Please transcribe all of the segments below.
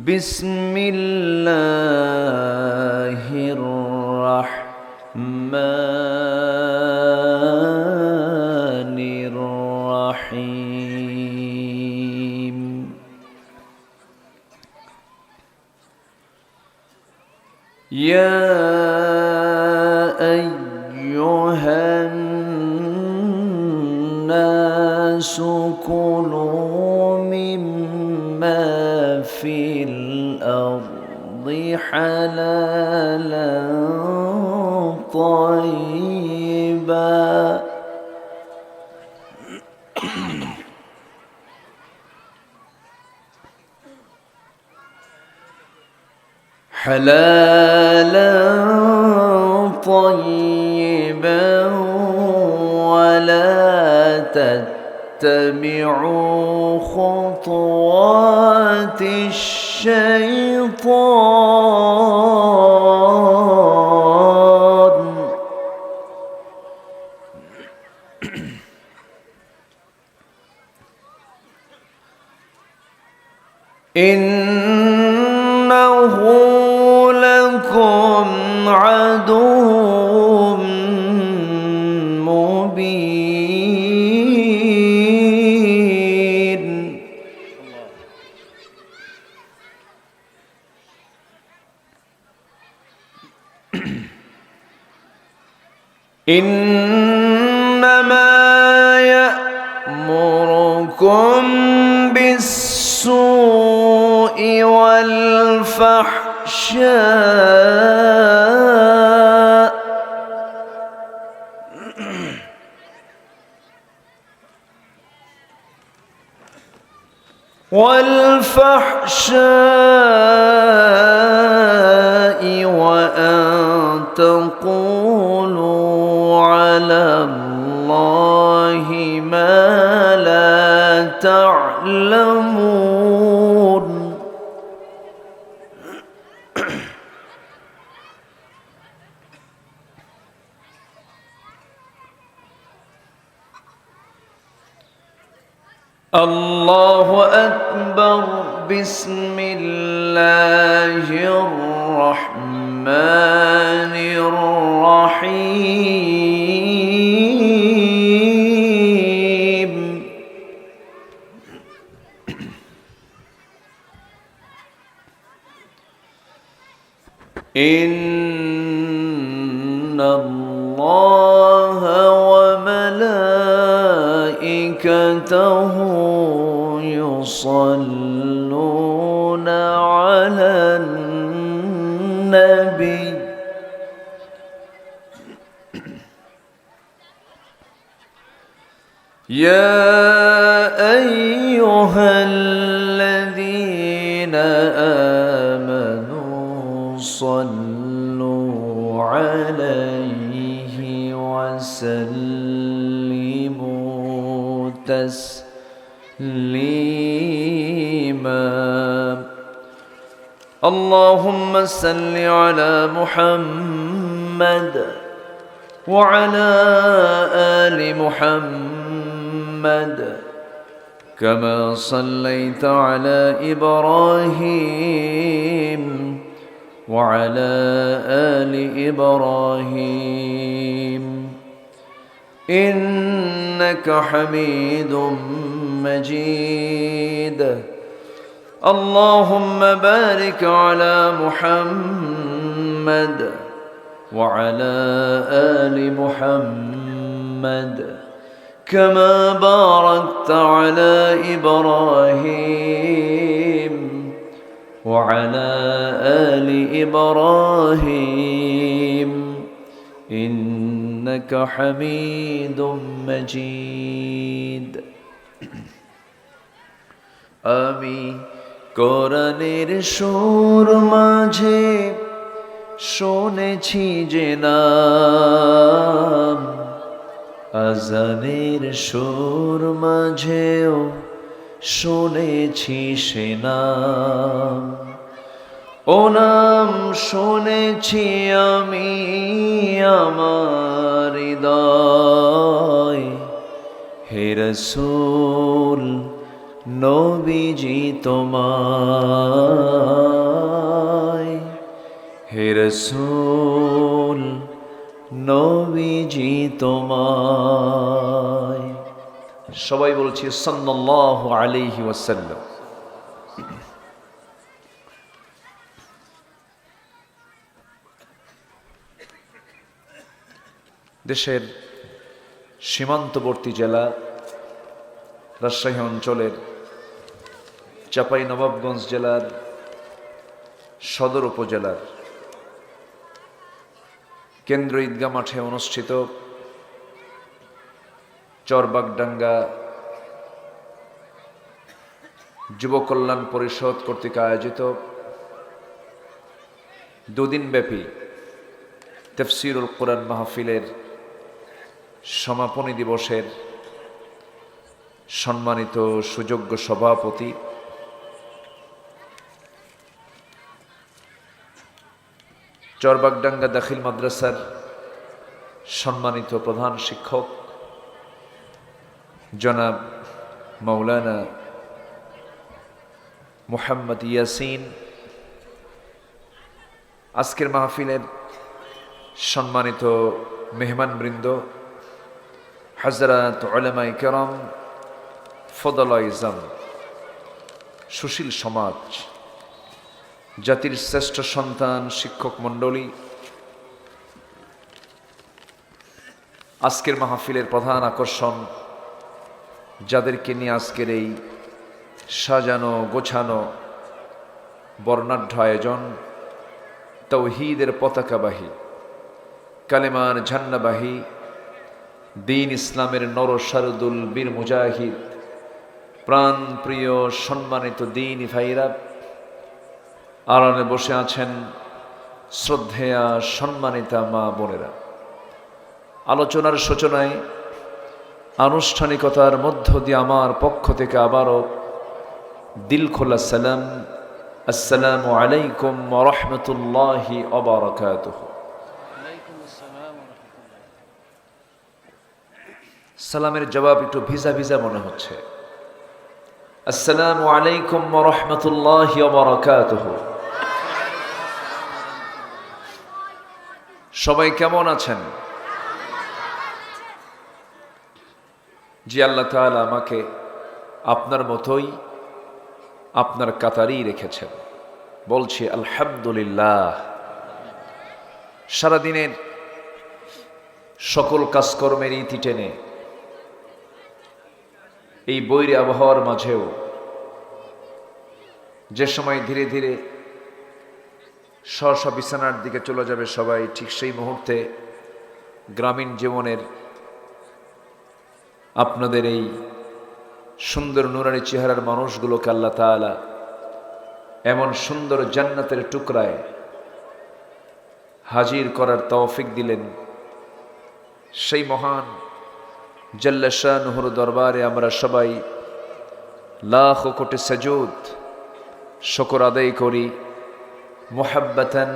بسم الله الرحمن الرحيم يا أيها الناس كلوا مما في الأرض حلالا طيبا ولا تتبعوا خطوات الشيطان إنه لكم عدو مبين إنما يأمركم بالسوء والفحشاء وأن تقولوا على الله ما لا تعلمون الله أكبر بسم الله الرحمن الرحيم إن الله وملائكته يصلون على النبي يا أيها الذين آمنوا صلوا عليه وسلموا تسليما اللهم صل على محمد وعلى آل محمد كما صليت على إبراهيم وعلى آل إبراهيم إنك حميد مجيد اللهم بارك على محمد وعلى آل محمد كما باركت على إبراهيم وعلى آل إبراهيم إنك حميد مجيد آمين কোরআনের সুর মাঝে শুনেছি যে নাম আজানের সুর মাঝেও শুনেছি সে নাম ও নাম শুনেছি আমি আমার হৃদয় হে রাসূল নবীজি তোমায়, হে রাসূল নবীজি তোমায়। সবাই বলছি সাল্লাল্লাহু আলাইহি ওয়াসাল্লাম। দেশের সীমান্তবর্তী জেলা রাজশাহী অঞ্চলের চাঁপাইনবাবগঞ্জ জেলার সদর উপজেলার কেন্দ্র ঈদগাহ মাঠে অনুষ্ঠিত চরবাগডাঙ্গা যুব কল্যাণ পরিষদ কর্তৃক আয়োজিত দুদিনব্যাপী তাফসীরুল কোরআন মাহফিলের সমাপনী দিবসের সম্মানিত সুযোগ্য সভাপতি চরবাগডাঙ্গা দাখিল মাদ্রাসার সম্মানিত প্রধান শিক্ষক জনাব মাওলানা মুহাম্মদ ইয়াসিন, আজকের মাহফিলের সম্মানিত মেহমানবৃন্দ, হযরত উলামায়ে কেরাম, ফদলায়ে ইজম, সুশীল সমাজ, জাতির শ্রেষ্ঠ সন্তান শিক্ষক মণ্ডলী, আজকের মাহফিলের প্রধান আকর্ষণ যাদেরকে নিয়ে আজকের এই সাজানো গোছানো বর্ণাঢ্য আয়োজন, তাওহীদের পতাকাবাহী, কালেমার ঝান্ডাবাহী, দ্বীন ইসলামের নরসারদুল বীর মুজাহিদ, প্রাণ প্রিয় সম্মানিত দ্বীনি ভাইরা, আড়ালে বসে আছেন শ্রদ্ধেয়া সম্মানিতা মা বোনেরা। আলোচনার সূচনায় আনুষ্ঠানিকতার মধ্য দিয়ে আমার পক্ষ থেকে আবারও দিল খোলা সালাম, আসসালামু আলাইকুম ওয়া রাহমাতুল্লাহি ওয়া বারাকাতুহু। সালামের জবাব একটু ভিজা ভিজা মনে হচ্ছে। আসসালামু আলাইকুম ওয়া রাহমাতুল্লাহি ওয়া বারাকাতুহু। সবাই কেমন আছেন? জি, আল্লাহ তাআলা আমাকে আপনার মতোই আপনার কাতারেই রেখেছেন, বলছি আলহামদুলিল্লাহ। সারাদিনের সকল কাজকর্মের ইতি টেনে এই বৈরী আবহাওয়ার মাঝেও যে সময় ধীরে ধীরে স্ব বিছানার দিকে চলে যাবে সবাই, ঠিক সেই মুহূর্তে গ্রামীণ জীবনের আপনাদের এই সুন্দর নুরানি চেহারার মানুষগুলোকে আল্লাহ তাআলা এমন সুন্দর জান্নাতের টুকরায় হাজির করার তৌফিক দিলেন। সেই মহান জাল্লা শানুহুর দরবারে আমরা সবাই লাখ কোটি সাজুদ শুকর আদায় করি, মুহাব্বাতান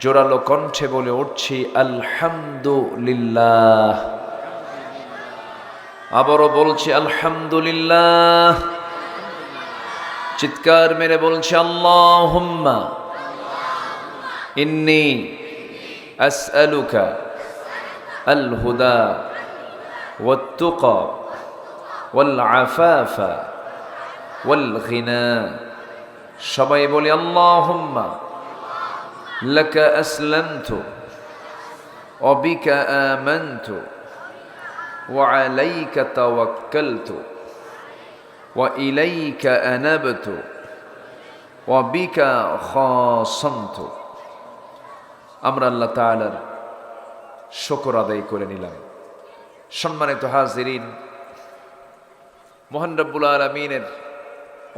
জোরালো কণ্ঠে বলে উঠছি আলহামদুলিল্লাহ। আবারও বলছি আলহামদুলিল্লাহ। চিৎকার মেরে বলছি আল্লাহুম্মা ইন্নী আসআলুকা আল হুদা ওয়াত তুকা ওয়াল আফাফা ওয়াল গিনা। সবাই বলি আল্লাহুম্মা লাকা আসলামতু ওয়া বিকা আমানতু ওয়া আলাইকা তাওয়াক্কালতু ওয়া ইলাইকা আনাবতু ওয়া বিকা খাসামতু। আমরা আল্লাহ তাআলার শুকর আদায় করে নিলাম। সম্মানিত হাজিরিন, মহান রব্বুল আলামিনের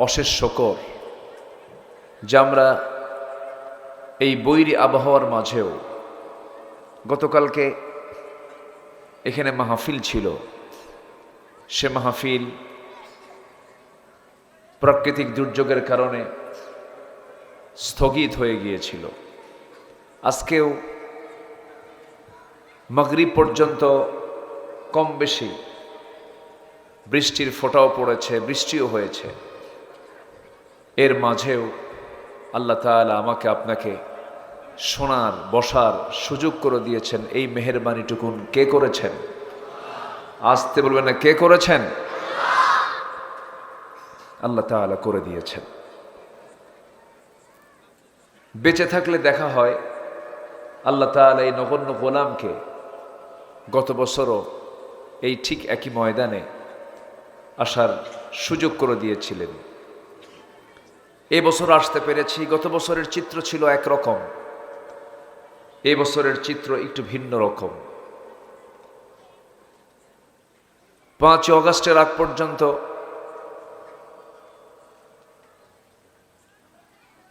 অশেষ শুকর যে আমরা এই বৈরী আবহাওয়ার মাঝেও, গতকালকে এখানে মাহফিল ছিল, সে মাহফিল প্রাকৃতিক দুর্যোগের কারণে স্থগিত হয়ে গিয়েছিল। আজকেও মাগরিব পর্যন্ত কম বেশি বৃষ্টির ফোঁটাও পড়েছে, বৃষ্টিও হয়েছে। এর মাঝেও আল্লাহ তাআলা আমাকে আপনাকে শোনার বসার সুযোগ করে দিয়েছেন। এই মেহেরবানিটুকুন কে করেছেন? আসতে বলবেন না, কে করেছেন? আল্লাহ তাআলা করে দিয়েছেন। বেঁচে থাকলে দেখা হয় আল্লাহ তাআলা এই নগণ্য গোলামকে গত বছরও এই ঠিক একই ময়দানে আসার সুযোগ করে দিয়েছিলেন। এই বছর আসতে পেরেছি। গত বছরের চিত্র ছিল একরকম, এই বছরের চিত্র একটু ভিন্ন রকম। 5 অগাস্টের আগ পর্যন্ত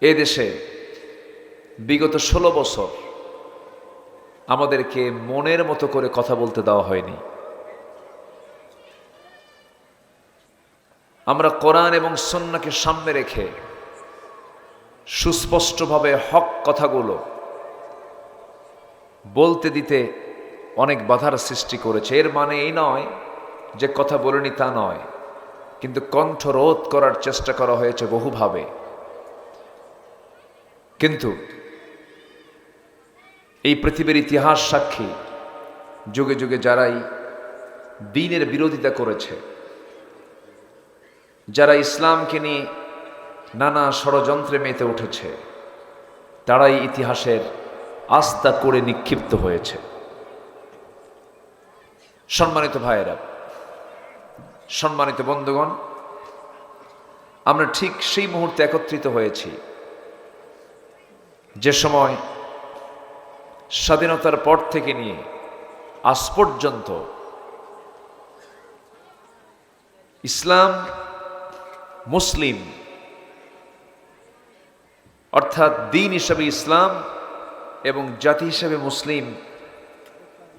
এ দেশে বিগত 16 বছর আমাদেরকে মনের মতো করে কথা বলতে দেওয়া হয়নি। আমরা কোরআন এবং সুন্নাহকে সামনে রেখে সুস্পষ্টভাবে হক কথাগুলো বলতে দিতে অনেক বাধার সৃষ্টি করেছে। এর মানে এই নয় যে কথা বলিনি তা নয়, কিন্তু কণ্ঠ রোধ করার চেষ্টা করা হয়েছে বহুভাবে। কিন্তু এই পৃথিবীর ইতিহাস সাক্ষী, যুগে যুগে যারাই দ্বীনের বিরোধিতা করেছে, যারা ইসলামকে নিয়ে নানা ষড়যন্ত্রে মেতে উঠেছে, তারাই ইতিহাসের আস্থা করে নিক্ষিপ্ত হয়েছে। সম্মানিত ভাইয়েরা, সম্মানিত বন্ধুগণ, আমরা ঠিক সেই মুহূর্তে একত্রিত হয়েছি যে সময় স্বাধীনতার পর থেকে নিয়ে আজ পর্যন্ত ইসলাম, মুসলিম অর্থাৎ দ্বীন হিসাবে ইসলাম এবং জাতি হিসাবে মুসলিম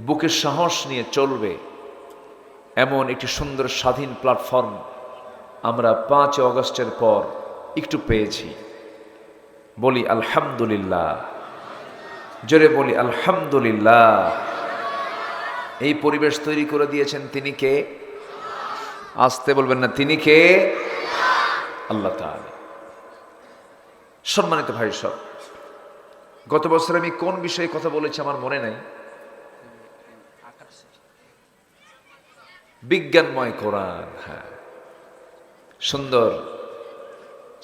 বুকের সাহস নিয়ে চলবে এমন একটি সুন্দর স্বাধীন প্ল্যাটফর্ম আমরা 5 অগস্টের পর একটু পেয়েছি। বলি আলহামদুলিল্লাহ, জোরে বলি আলহামদুলিল্লাহ। এই পরিবেশ তৈরি করে দিয়েছেন তিনি কে? আসতে বলবেন না, তিনি কে? আল্লাহ তাআলা। সম্মানিত ভাই সব, গত বছর আমি কোন বিষয়ে কথা বলেছি আমার মনে নাই। বিজ্ঞানময় কোরআন। হ্যাঁ, সুন্দর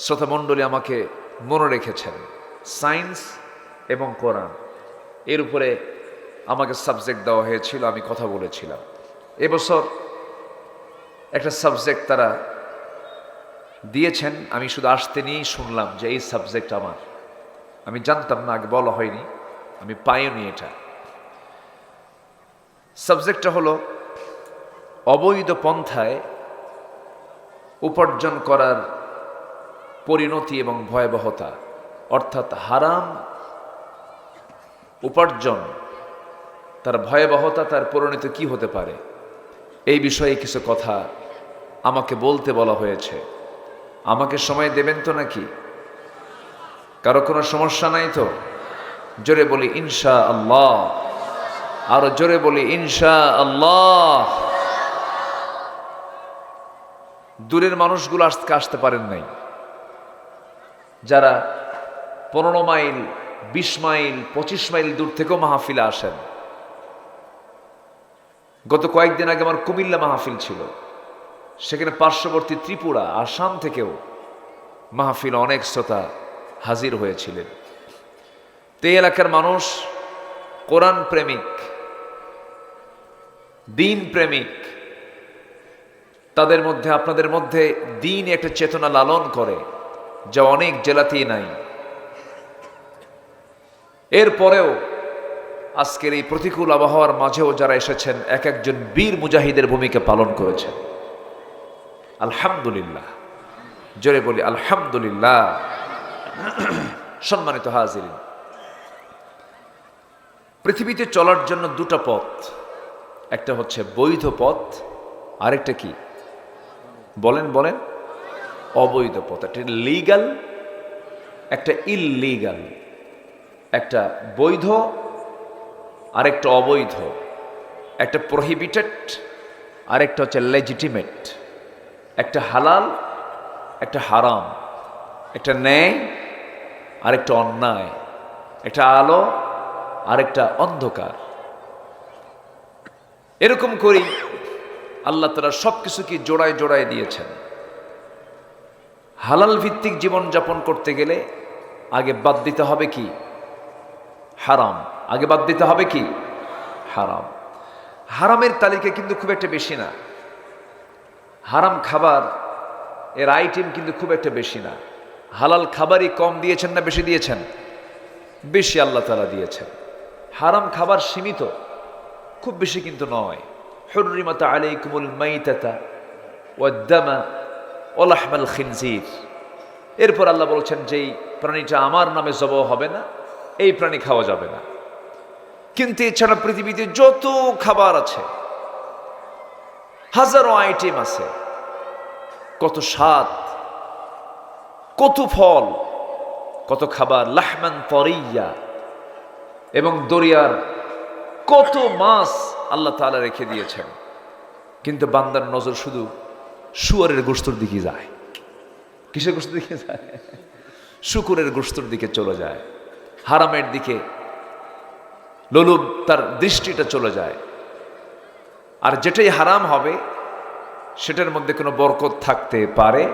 শ্রোতামণ্ডলী আমাকে মনে রেখেছেন। সায়েন্স এবং কোরআন, এর উপরে আমাকে সাবজেক্ট দেওয়া হয়েছিল, আমি কথা বলেছিলাম। এবছর একটা সাবজেক্ট তারা দিয়েছেন, আমি শুধু আসতে নিয়েই শুনলাম যে এই সাবজেক্ট আমার, আমি জানতাম না, আগে বলা হয়নি, আমি পাইনি এটা। সাবজেক্টটা হলো অবৈধ পন্থায় উপার্জন করার পরিণতি এবং ভয়াবহতা, অর্থাৎ হারাম উপার্জন, তার ভয়াবহতা, তার পরিণতি কি হতে পারে, এই বিষয়ে কিছু কথা আমাকে বলতে বলা হয়েছে। আমাকে সময় দেবেন তো নাকি? কারো কোনো সমস্যা নাই তো? জোরে বলি ইনশা আল্লাহ, আরো জোরে বলি ইনশা আল্লাহ। দূরের মানুষগুলো আসতে পারেন নাই, যারা 15 মাইল 20 মাইল 25 মাইল দূর থেকেও মাহফিলে আসেন। গত কয়েকদিন আগে আমার কুমিল্লা মাহফিল ছিল, সেখানে পার্শ্ববর্তী ত্রিপুরা, আসাম থেকেও মাহফিল অনেক শ্রোতা হাজির হয়েছিলেন। তো এই এলাকার মানুষ কোরআন প্রেমিক, দ্বীন প্রেমিক, তাদের মধ্যে, আপনাদের মধ্যে দ্বীন একটা চেতনা লালন করে যা অনেক জেলাতেই নাই। এরপরেও আজকের এই প্রতিকূল আবহাওয়ার মাঝেও যারা এসেছেন, এক একজন বীর মুজাহিদের ভূমিকা পালন করেছেন। আলহামদুলিল্লাহ, জোরে বলি আলহামদুলিল্লাহ। সম্মানিত হাজিরিন, পৃথিবীতে চলার জন্য 2টা পথ, একটা হচ্ছে বৈধ পথ, আরেকটা কি বলেন বলেন? অবৈধ পথ। একটা লিগ্যাল, একটা ইললিগ্যাল, একটা বৈধ আরেকটা অবৈধ, একটা প্রহিবিটেড আরেকটা হচ্ছে লেজিটিমেট। একটা হালাল, একটা হারাম, একটা ন্যায় আর একটা অন্যায়, একটা আলো আর একটা অন্ধকার। এরকম করেই আল্লাহ তাআলা সবকিছুকে জোড়ায় জোড়ায় দিয়েছেন। হালাল ভিত্তিক জীবন যাপন করতে গেলে আগে বাদ দিতে হবে কি? হারাম। আগে বাদ দিতে হবে কি? হারাম। হারামের তালিকা কিন্তু খুব একটা বেশি না। হারাম খাবার এর আইটেম কিন্তু খুব একটা বেশি না। হালাল খাবারই কম দিয়েছেন না বেশি দিয়েছেন? বেশি আল্লাহ তাআলা দিয়েছেন। হারাম খাবার সীমিত, খুব বেশি কিন্তু নয়। হুররিমাত আলাইকুমুল মাইতাতা ওয়াদ-দামা ওয়া লাহমাল খিনজির। এরপর আল্লাহ বলছেন যেই প্রাণীটা আমার নামে জবাহ হবে না, এই প্রাণী খাওয়া যাবে না। কিন্তু এছাড়া পৃথিবীতে যত খাবার আছে, হাজারো আইটেম আছে, কত স্বাদ, কত ফল, কত খাবার, লাহমান তরিয়া, এবং দরিয়ার কত মাছ আল্লাহ তাআলা রেখে দিয়েছেন। কিন্তু বান্দার নজর শুধু শুয়োরের গোশতের দিকে যায়। কিসের গোশতের দিকে যায়? শুকুরের গোশতের দিকে চলে যায়। হারামের দিকে লোলুপ তার দৃষ্টিটা চলে যায়। আর যেটাই হারাম হবে সেটার মধ্যে কোনো বরকত থাকতে পারে?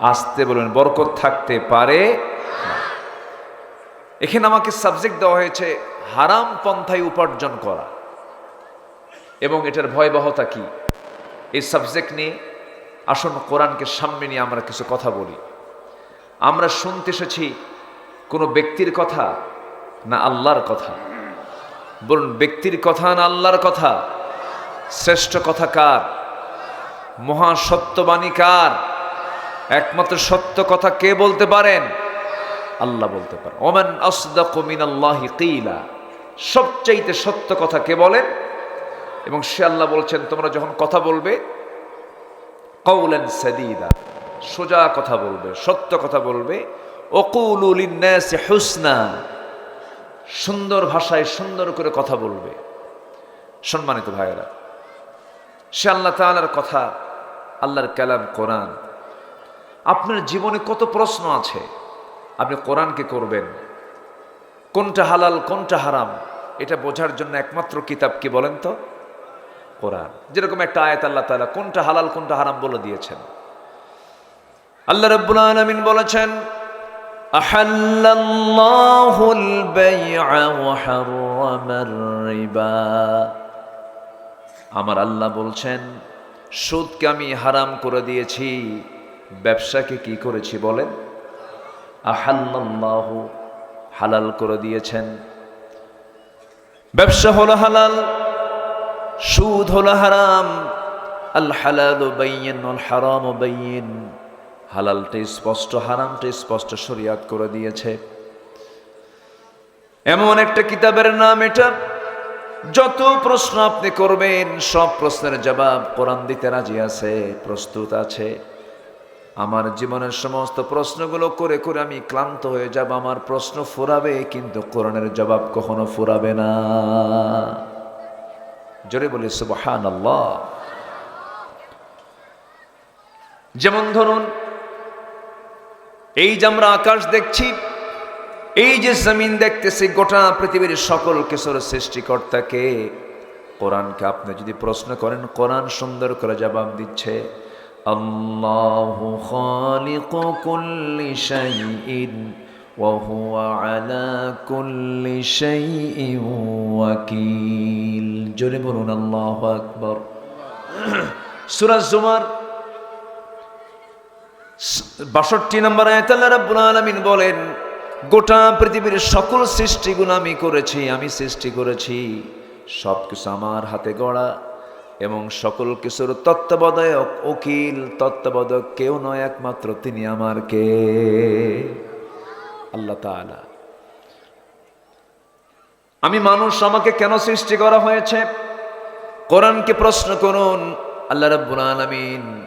আসতে বলবেন, বরকত থাকতে পারে না। এখানে আমাকে সাবজেক্ট দেওয়া হয়েছে হারাম পন্থায় উপার্জন করা এবং এটার ভয়াবহতা কি। এই সাবজেক্ট নিয়ে আসুন কোরআনকে সামনে নিয়ে আমরা কিছু কথা বলি। আমরা শুনতে এসেছি কোনো ব্যক্তির কথা না আল্লাহর কথা? বলুন, ব্যক্তির কথা না আল্লাহর কথা? শ্রেষ্ঠ কথা কার? মহাসত্যবাণী কার? একমাত্র সত্য কথা কে বলতে পারেন? আল্লাহ বলতে পারেন। ওমান আসদাকু মিনাল্লাহি কিলা, সবচাইতে সত্য কথা কে বলেন? এবং সে আল্লাহ বলছেন তোমরা যখন কথা বলবে কওলান সাদীদা, সোজা কথা বলবে, সত্য কথা বলবে। ওয়াকুলু লিন-নাসি হুসনা, সুন্দর ভাষায় সুন্দর করে কথা বলবে। সম্মানিত ভাইয়েরা, সে আল্লাহ তাআলার কথা, আল্লাহর কালাম কোরআন। আপনার জীবনে কত প্রশ্ন আছে, আপনি কোরআনকে করবেন। কোনটা হালাল কোনটা হারাম এটা বোঝার জন্য একমাত্র কিতাব কি বলেন তো? কোরআন। যেরকম একটা আয়াত আল্লাহ তাআলা কোনটা হালাল কোনটা হারাম বলে দিয়েছেন। আল্লাহ রাব্বুল আলামিন বলেছেন আহাল্লাল্লাহুল বাই'a ওয়া হাররামার রিবা। আমার আল্লাহ বলছেন সুদকে আমি হারাম করে দিয়েছি, ব্যবসাকে কি করেছি বলেন? আহাল্লাল্লাহু, হালাল করে দিয়েছেন। ব্যবসা হলো হালাল, সুদ হলো হারাম। আল হালালু বাইয়িন ওয়াল হারামু বাইয়িন। হালালটা স্পষ্ট, হারামটা স্পষ্ট শরীয়ত করে দিয়েছে। এমন একটা কিতাবের নাম এটা, যত প্রশ্ন আপনি করবেন সব প্রশ্নের জবাব কোরআন দিতে রাজি আছে, প্রস্তুত আছে। আমার জীবনের সমস্ত প্রশ্নগুলো করে করে আমি ক্লান্ত হয়ে যাব। আমার প্রশ্ন ফুরাবে কিন্তু কোরআনের জবাব কখনো ফুরাবে না। জোরে বলি সুবহানাল্লাহ। যেমন ধরুন এই যে আমরা আকাশ দেখছি, এই যে জমিন দেখতেছি, গোটা পৃথিবীর সকল কিছুর সৃষ্টিকর্তাকে, কোরআনকে আপনি যদি প্রশ্ন করেন কোরআন সুন্দর করে জবাব দিচ্ছে। আল্লাহু খালিকু কুল্লি শাইইন ওয়া হুয়া আলা কুল্লি শাইইন ওয়াকিল। জোরে বলুন আল্লাহু আকবার। সূরা জুমার ৬২ নম্বর আয়াতে আল্লাহ রাব্বুল আলামিন বলেন গোটা পৃথিবীর সকল সৃষ্টিগুলো আমি করেছি, আমি সৃষ্টি করেছি, সব কিছু আমার হাতে গড়া, এবং সকল কিছুর তত্ত্বাবধায়ক, উকিল, তত্ত্বাবধায়ক কেউ নয়, একমাত্র তিনি আমার কে? আল্লাহ তাআলা। আমি মানুষ, আমাকে কেন সৃষ্টি করা হয়েছে? কোরআনকে প্রশ্ন করুন। আল্লাহ রাব্বুল আলামিন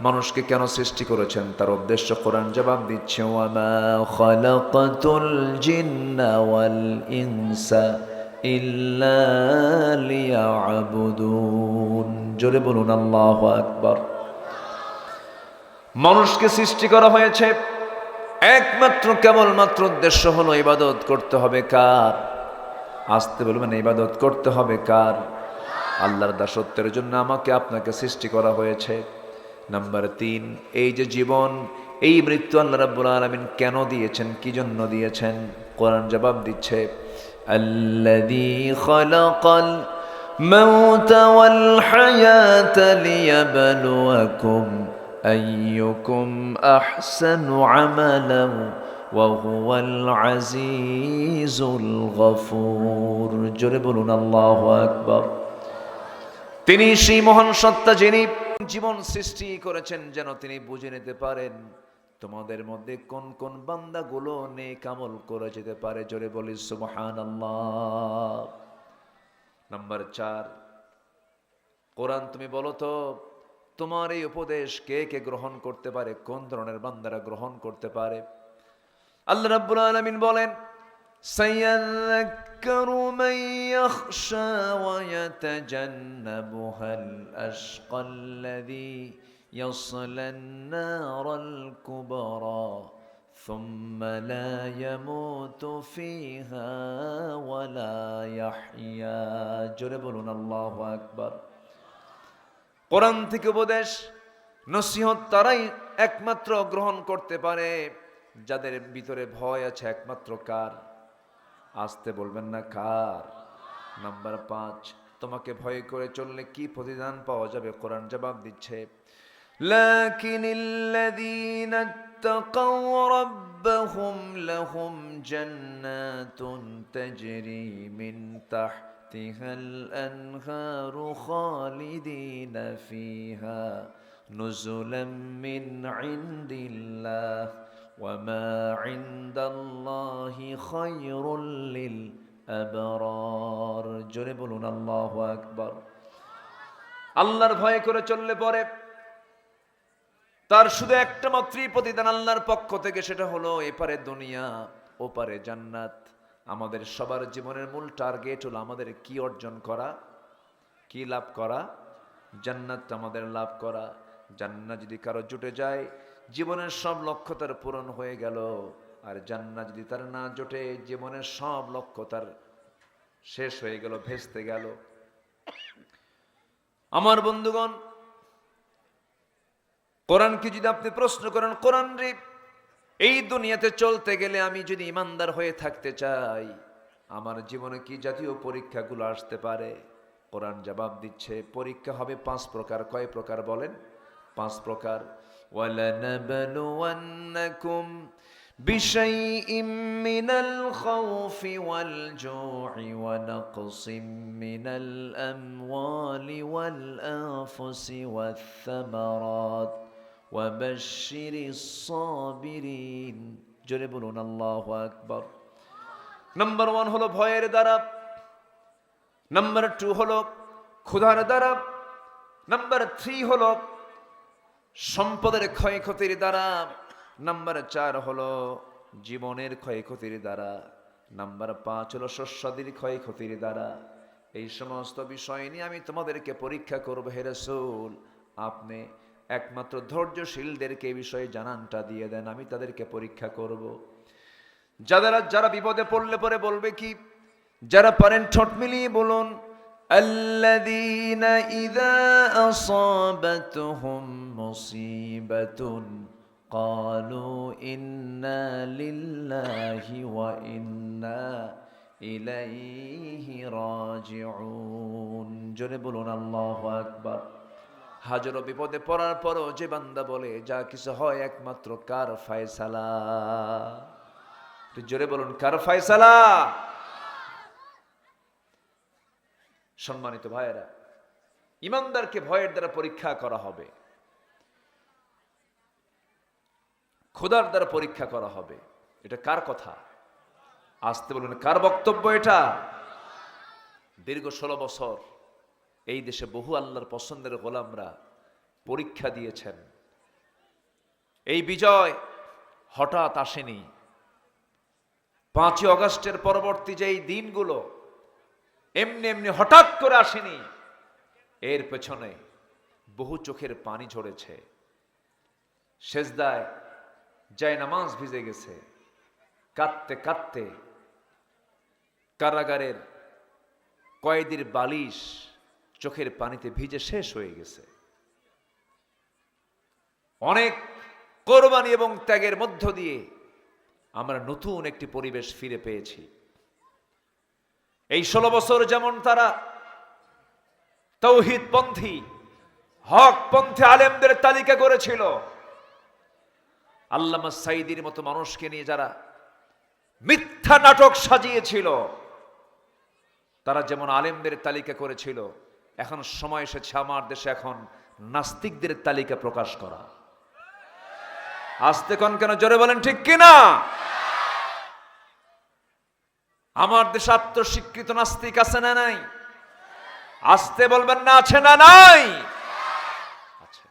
মানুষকে কেন সৃষ্টি করেছেন তার উদ্দেশ্য কোরআন জবাব দিচ্ছে। ওয়ামা খালাকাতুল জিন্না ওয়াল ইনসা ইল্লা লিয়াবুদুন। জোরে বলুন আল্লাহু আকবার। মানুষকে সৃষ্টি করা হয়েছে একমাত্র কেবলমাত্র উদ্দেশ্য হলো ইবাদত করতে হবে কার? আসতে বলবেন, ইবাদত করতে হবে কার? আল্লাহর দাসত্বের জন্য আমাকে আপনাকে সৃষ্টি করা হয়েছে। নাম্বার 3, এই যে জীবন, এই মৃত্যু আল্লাহ রাব্বুল আলামিন কেন দিয়েছেন, কি জন্য দিয়েছেন? কোরআন জবাব দিচ্ছে, আল্লাযী খালাকাল মাউতা ওয়াল হায়াতা লিয়াবলুয়াকুম আইয়ুকুম আহসানু আমালান ওয়া হুয়াল আজিজুল গফুর। জোরে বলুন আল্লাহু আকবার। তিনি সেই মহান সত্তা যিনি জীবন সৃষ্টি করেছেন যেন তিনি বুঝে নিতে পারেন তোমাদের মধ্যে কোন কোন বান্দাগুলো নেক আমল করে যেতে পারে। জোরে বলি সুবহানাল্লাহ। নাম্বার 4, কোরআন তুমি বলো তো তোমার এই উপদেশ কে কে গ্রহণ করতে পারে, কোন ধরনের বান্দারা গ্রহণ করতে পারে? আল্লাহ রাব্বুল আলামিন বলেন, সায়াযাক্কারু মান ইয়াখশা ওয়া ইয়াতাজান্নাবুহাল আশকাল্লাযী ইয়াসলান নারাল কুবরা সুম্মা লা ইয়ামুতু ফিহা ওয়া লা ইয়াহইয়া। জোরে বলুন আল্লাহু আকবার। কোরআন থেকে উপদেশ নসিহত তারাই একমাত্র গ্রহণ করতে পারে যাদের ভিতরে ভয় আছে। একমাত্র কার? আসতে বলবেন না কার? নাম্বার 5, তোমাকে ভয় করে চললে কি প্রতিদান পাওয়া যাবে? কোরআন জবাব দিচ্ছে, লাকিনিল্লাযীনা ইত্তাকাও রাব্বাহুম লাহুম জান্নাতুন তাজরি মিন তাহতিহাল আনহারু খালিদিনা ফিহা নুজুলাম মিন ইনদিল্লাহ ওয়ামা ইনদাল্লাহি খায়রুল লিল আবরার। জোরে বলুন আল্লাহু আকবার। আল্লাহর ভয় করে চললে পরে তার শুধু একটা মাত্রই প্রতিদান আল্লাহর পক্ষ থেকে, সেটা হলো এপারে দুনিয়া ওপারে জান্নাত। আমাদের সবার জীবনের মূল টার্গেট হলো আমাদের কি অর্জন করা, কি লাভ করা? জান্নাত আমাদের লাভ করা। জান্নাত যদি কারো জুটে যায় জীবনের সব লক্ষ্য তার পূরণ হয়ে গেল, আর জান্নাত যদি তার না জোটে জীবনের সব লক্ষ্য তার শেষ হয়ে গেল, ভেস্তে গেল। আমার বন্ধুগণ, কোরআনকে যদি আপনি প্রশ্ন করেন, কোরআন রে এই দুনিয়াতে চলতে গেলে আমি যদি ইমানদার হয়ে থাকতে চাই আমার জীবনে কি জাতীয় পরীক্ষাগুলো আসতে পারে? কোরআন জবাব দিচ্ছে, পরীক্ষা হবে 5 প্রকার। কয় প্রকার বলেন? 5 প্রকার। ওয়ালানাবলুওয়ান্নাকুম বিশাইইম মিনাল খাউফি ওয়াল জু'i ওয়া নাকসিম মিনাল আমওয়ালি ওয়াল আনফুসি ওয়াথ থামারাত ওয়া বাশশিরিস সাবিরিন। জোরে বলুন আল্লাহু আকবার। নাম্বার 1 হলো ভয়ের দ্বারা, নাম্বার 2 হলো ক্ষুধার দ্বারা, নাম্বার 3 হলো সম্পদের ক্ষয়ক্ষতির দ্বারা, নাম্বার 4 হলো জীবনের ক্ষয়ক্ষতির দ্বারা, নাম্বার 5 হলো শস্যাদির ক্ষয়ক্ষতির দ্বারা। এই সমস্ত বিষয় নিয়ে আমি তোমাদেরকে পরীক্ষা করব। হে রাসূল, আপনি একমাত্র ধৈর্যশীলদেরকে এই বিষয়ে জানানটা দিয়ে দেন, আমি তাদেরকে পরীক্ষা করব। যারা বিপদে পড়লে পরে বলবে কি? যারা পারেন ঠোঁট মিলিয়ে বলুন, আল্লাযীনা ইযা আসাবাতহুম মুসিবাতুন ক্বালু ইন্না লিল্লাহি ওয়া ইন্না ইলাইহি রাজিউন। জোরে বলুন আল্লাহু আকবার। হাজারো বিপদে পড়ার পরও যে বান্দা বলে যা কিছু হয় একমাত্র কার ফয়সালা? জোরে বলুন, কার ফয়সালা? সম্মানিত ভাইয়েরা, ইমানদারকে ভয়ের দ্বারা পরীক্ষা করা হবে, খোদার দ্বারা পরীক্ষা করা হবে। এটা কার কথা? আসতে বলুন, কার বক্তব্য এটা? দীর্ঘ 16 বছর এই দেশে বহু আল্লাহর পছন্দের গোলামরা পরীক্ষা দিয়েছেন। এই বিজয় হঠাৎ আসেনি। 5ই আগস্টের পরবর্তী যে এই দিনগুলো এমনি এমনি হঠাৎ করে আসেনি। এর পেছনে বহু চোখের পানি ঝরেছে, সেজদায় যায় নামাজ ভিজে গেছে, কাঁদতে কাঁদতে কারাগারের কয়েদির বালিশ চোখের পানিতে ভিজে শেষ হয়ে গেছে। অনেক কোরবানি এবং ত্যাগের মধ্য দিয়ে আমরা নতুন একটি পরিবেশ ফিরে পেয়েছি। এই 16 বছর যেমন তারা তাওহীদ পন্থী, হক পন্থী আলেমদের তালিকা করেছিল, আল্লামা সাঈদীর মতো মানুষকে নিয়ে যারা মিথ্যা নাটক সাজিয়েছিল, তারা যেমন আলেমদের তালিকা করেছিল, এখন সময় এসেছে আমার দেশে এখন নাস্তিকদের তালিকা প্রকাশ করা। আস্তে কোন কেন, জোরে বলেন ঠিক কিনা? আমার দেশে আত্মস্বীকৃত নাস্তিক আছে না নাই? আস্তে বলবেন না, আছে না নাই? আছে।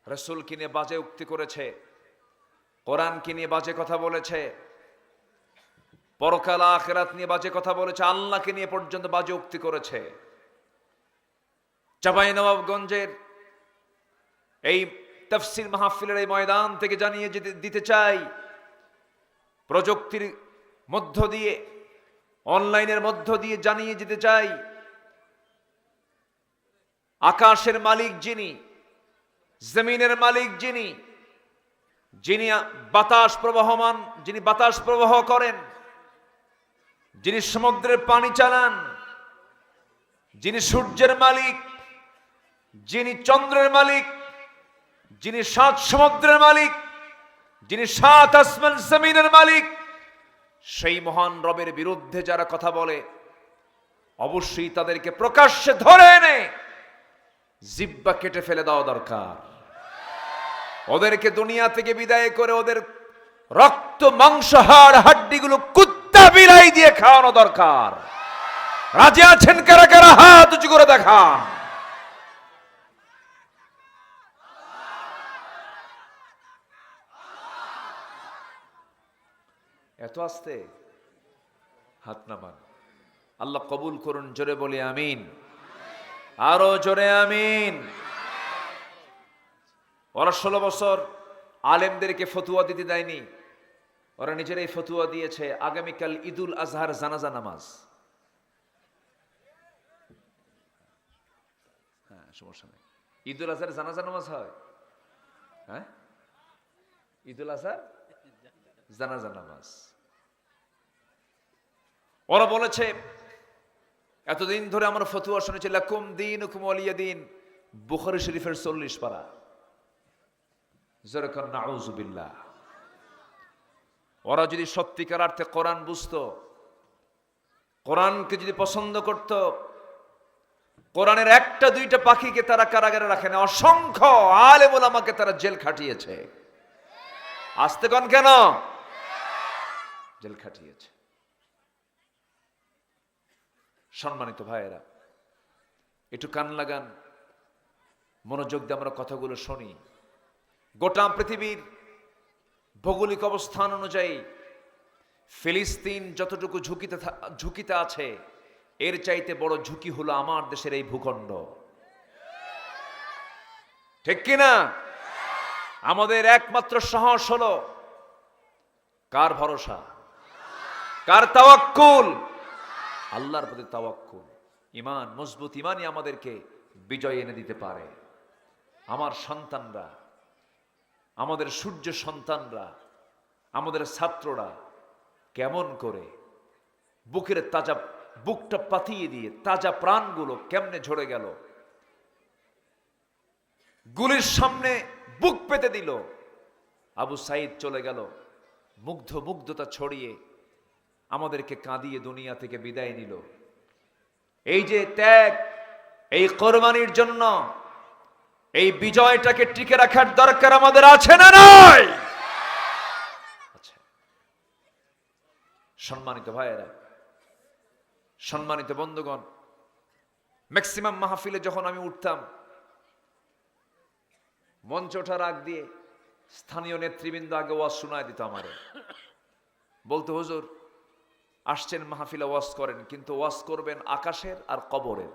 রাসূলকে নিয়ে বাজে উক্তি করেছে, কোরআনকে নিয়ে বাজে কথা বলেছে, পরকাল আখিরাত নিয়ে বাজে কথা বলেছে, আল্লাহকে নিয়ে পর্যন্ত বাজে উক্তি করেছে। চাঁপাইনবাবগঞ্জের এই তাফসীর মাহফিলের এই ময়দান থেকে জানিয়ে দিতে চাই, প্রযুক্তির মধ্য দিয়ে, অনলাইনের মধ্য দিয়ে জানিয়ে দিতে চাই, আকাশের মালিক যিনি, জমিনের মালিক যিনি, যিনি বাতাস প্রবাহমান, যিনি বাতাস প্রবাহ করেন, যিনি সমুদ্রের পানি চালান, যিনি সূর্যের মালিক, যিনি চন্দ্রের মালিক, যিনি 7 সমুদ্রের মালিক, যিনি 7 আসমান জমিনের মালিক, সেই মহান রবের বিরুদ্ধে যারা কথা বলে অবশ্যই তাদেরকে প্রকাশ্যে ধরে এনে জিহ্বা কেটে ফেলে দেওয়া দরকার। ওদেরকে দুনিয়া থেকে বিদায় করে ওদের রক্ত মাংস হাড় হাড্ডিগুলো কুত্তা বিলাই দিয়ে খাওয়ানো দরকার। রাজি আছেন কারা কারা? হাত উঁচু করে দেখান। এত আস্তে হাত নামান। আল্লাহ কবুল করুন, জোরে বলি আমিন, আরো জোরে আমিন। ওরা 16 বছর আলেমদেরকে ফতুয়া দিতে দেয়নি, ওরা নিজেরাই ফতুয়া দিয়েছে আগামীকাল ঈদুল আজহার জানাজা নামাজ। হ্যাঁ, সমস্যা নেই, ঈদুল আজহার জানাজা নামাজ হয়। হ্যাঁ, ঈদুল আজহার জানাজা নামাজ। ওরা বলেছে এতদিন ধরে আমরা ফতুয়া শুনেছি লাকুম দীনুকুম ওয়ালিয়া দীন, বুখারী শরীফের 40 পারা। যারকান নাউযুবিল্লাহ। ওরা যদি সত্যিকার অর্থে কোরআন বুঝতো, কোরআনকে যদি পছন্দ করত, কোরআনের একটা দুইটা পাখিকে তারা কারাগারে রাখে না, অসংখ্য আলেম ওলামাকে তারা জেল খাটিয়েছে। আস্তে কোন কেন? জেল খাটিয়েছে। সম্মানিত ভাইয়েরা, একটু কান লাগান, মনোযোগ দিয়ে আমরা কথাগুলো শুনি। গোটা পৃথিবীর ভৌগোলিক অবস্থান অনুযায়ী ফিলিস্তিন যতটুকু ঝুঁকিতে আছে, এর চাইতে বড় ঝুঁকি হলো আমার দেশের এই ভূখণ্ড। ঠিক কিনা? আমাদের একমাত্র সাহস হলো কার ভরসা, কার তাওয়াক্কুল? আল্লাহর প্রতি তাওয়াক্কুল। ঈমান, মজবুত ঈমানই আমাদেরকে বিজয় এনে দিতে পারে। আমার সন্তানরা, আমাদের সূর্য সন্তানরা, আমাদের ছাত্ররা কেমন করে বুকের তাজা, বুকটা পাতিয়ে দিয়ে তাজা প্রাণগুলো কেমনে ঝরে গেল, গুলির সামনে বুক পেতে দিল। আবু সাঈদ চলে গেল, মুগ্ধতা ছড়িয়ে আমাদেরকে কাঁদিয়ে দুনিয়া থেকে বিদায় নিল। এই যে ত্যাগ, এই কোরবানির জন্য এই বিজয়টাকে টিকে রাখার দরকার আমাদের আছে না নাই? আচ্ছা, সম্মানিত ভাইয়েরা, সম্মানিত বন্ধুগণ, ম্যাক্সিমাম মাহফিলে যখন আমি উঠতাম, মঞ্চ ওঠার আগ দিয়ে স্থানীয় নেতৃবৃন্দ আগে ওয়াজ শোনায় দিত আমারে। বলতো, হুজুর আসছেন মাহফিলে ওয়াজ করেন, কিন্তু ওয়াজ করবেন আকাশের আর কবরের,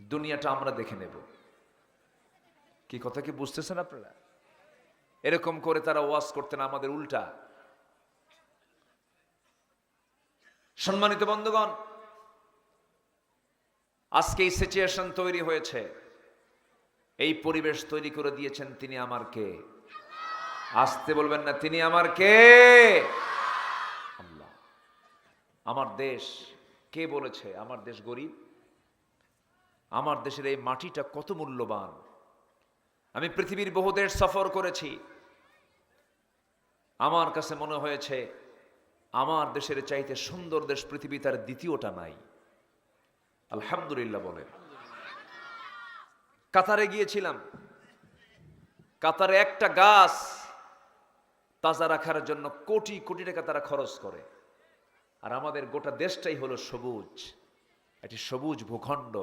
দুনিয়াটা আমরা দেখে নেব। কি কথা কি বুঝতেছেন আপনারা? এরকম করে তারা ওয়াজ করতেন আমাদের উল্টা। সম্মানিত বন্ধুগণ, আজকে এই সিচুয়েশন তৈরি হয়েছে, এই পরিবেশ তৈরি করে দিয়েছেন তিনি আমার কে? আসতে বলবেন না, তিনি আমার কে? আল্লাহ। আমার দেশ, কে বলেছে আমার দেশ গরিব? আমার দেশের এই মাটিটা কত মূল্যবান। আমি পৃথিবীর বহু দেশ সফর করেছি, আমার কাছে মনে হয়েছে আমার দেশের চাইতে সুন্দর দেশ পৃথিবী তার দ্বিতীয়টা নাই। আলহামদুলিল্লাহ বলেন। কাতারে গিয়েছিলাম, কাতারে একটা গাছ তাজা রাখার জন্য কোটি কোটি টাকা তারা খরচ করে, আর আমাদের গোটা দেশটাই হলো সবুজ, একটি সবুজ ভূখণ্ড,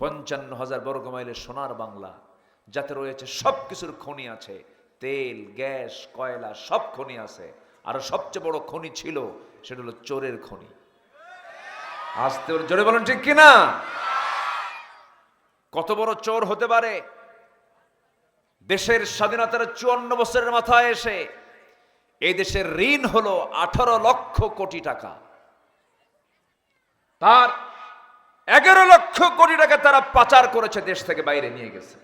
55,000 বর্গ মাইলের সোনার বাংলা, যাতে রয়েছে সব কিছুর খনি আছে, তেল, গ্যাস, কয়লা, সব খনি আছে। আর সবচেয়ে বড় খনি ছিল, সেটা হলো চোরের খনি। আসতে জোরে বলেন ঠিক কিনা? কত বড় চোর হতে পারে? দেশের স্বাধীনতার 54 বছরের মাথায় এসে এই দেশের ঋণ হলো 18 লক্ষ কোটি টাকা। তার 11 লক্ষ কোটি টাকা তারা পাচার করেছে, দেশ থেকে বাইরে নিয়ে গেছে।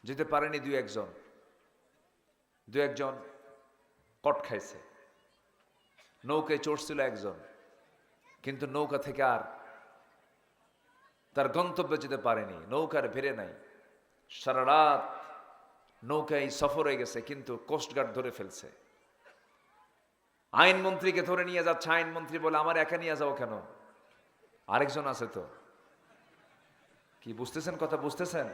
যেতে পারেনি দুই একজন কট খাইছে। নৌকায় চড়ছিল একজন, কিন্তু নৌকা থেকে আর তার গন্তব্যে যেতে পারেনি, নৌকার ভেড়ে নাই। সারা রাত নৌকায় সফর হয়ে গেছে, কিন্তু কোস্টগার্ড ধরে ফেলছে। আইনমন্ত্রীকে ধরে নিয়ে যাচ্ছে, আইনমন্ত্রী বলে আমার একা নিয়ে যাও কেন, আরেকজন আছে তো। কি বুঝতেছেন কথা? বুঝতেছেন?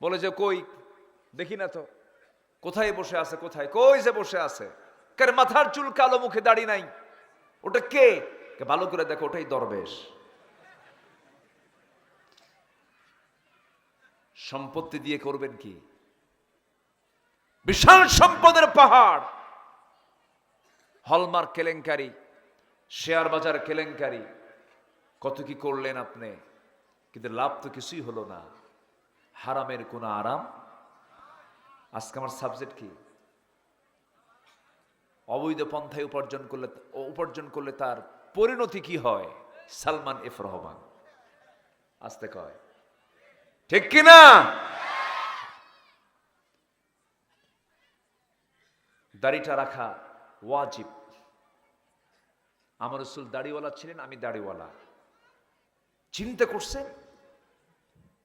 বলে যে কই দেখি না তো, কোথায় বসে আছে, কোথায়, কই যে বসে আছে, কার মাথার চুল কালো, মুখে দাড়ি নাই, ওটা কে? ভালো করে দেখো, ওটাই দরবেশ। সম্পত্তি দিয়ে করবেন কি? বিশাল সম্পদের পাহাড়। হলমার্ক কেলেঙ্কারি, শেয়ার বাজার কেলেঙ্কারি, কত কি করলেন আপনি, কিন্তু লাভ তো কিছুই হলো না। হারামের কোন আরাম। আজকে আমার সাবজেক্ট কি? অবৈধ পন্থায় উপার্জন করলে তার পরিণতি কি হয়? সালমান এফ রহমান আসতে কয়, ঠিক কিনা? দাড়িটা রাখা ওয়াজিব। আমার রাসূল দাড়িওয়ালা ছিলেন, আমি দাড়িওয়ালা। চিন্তা করছেন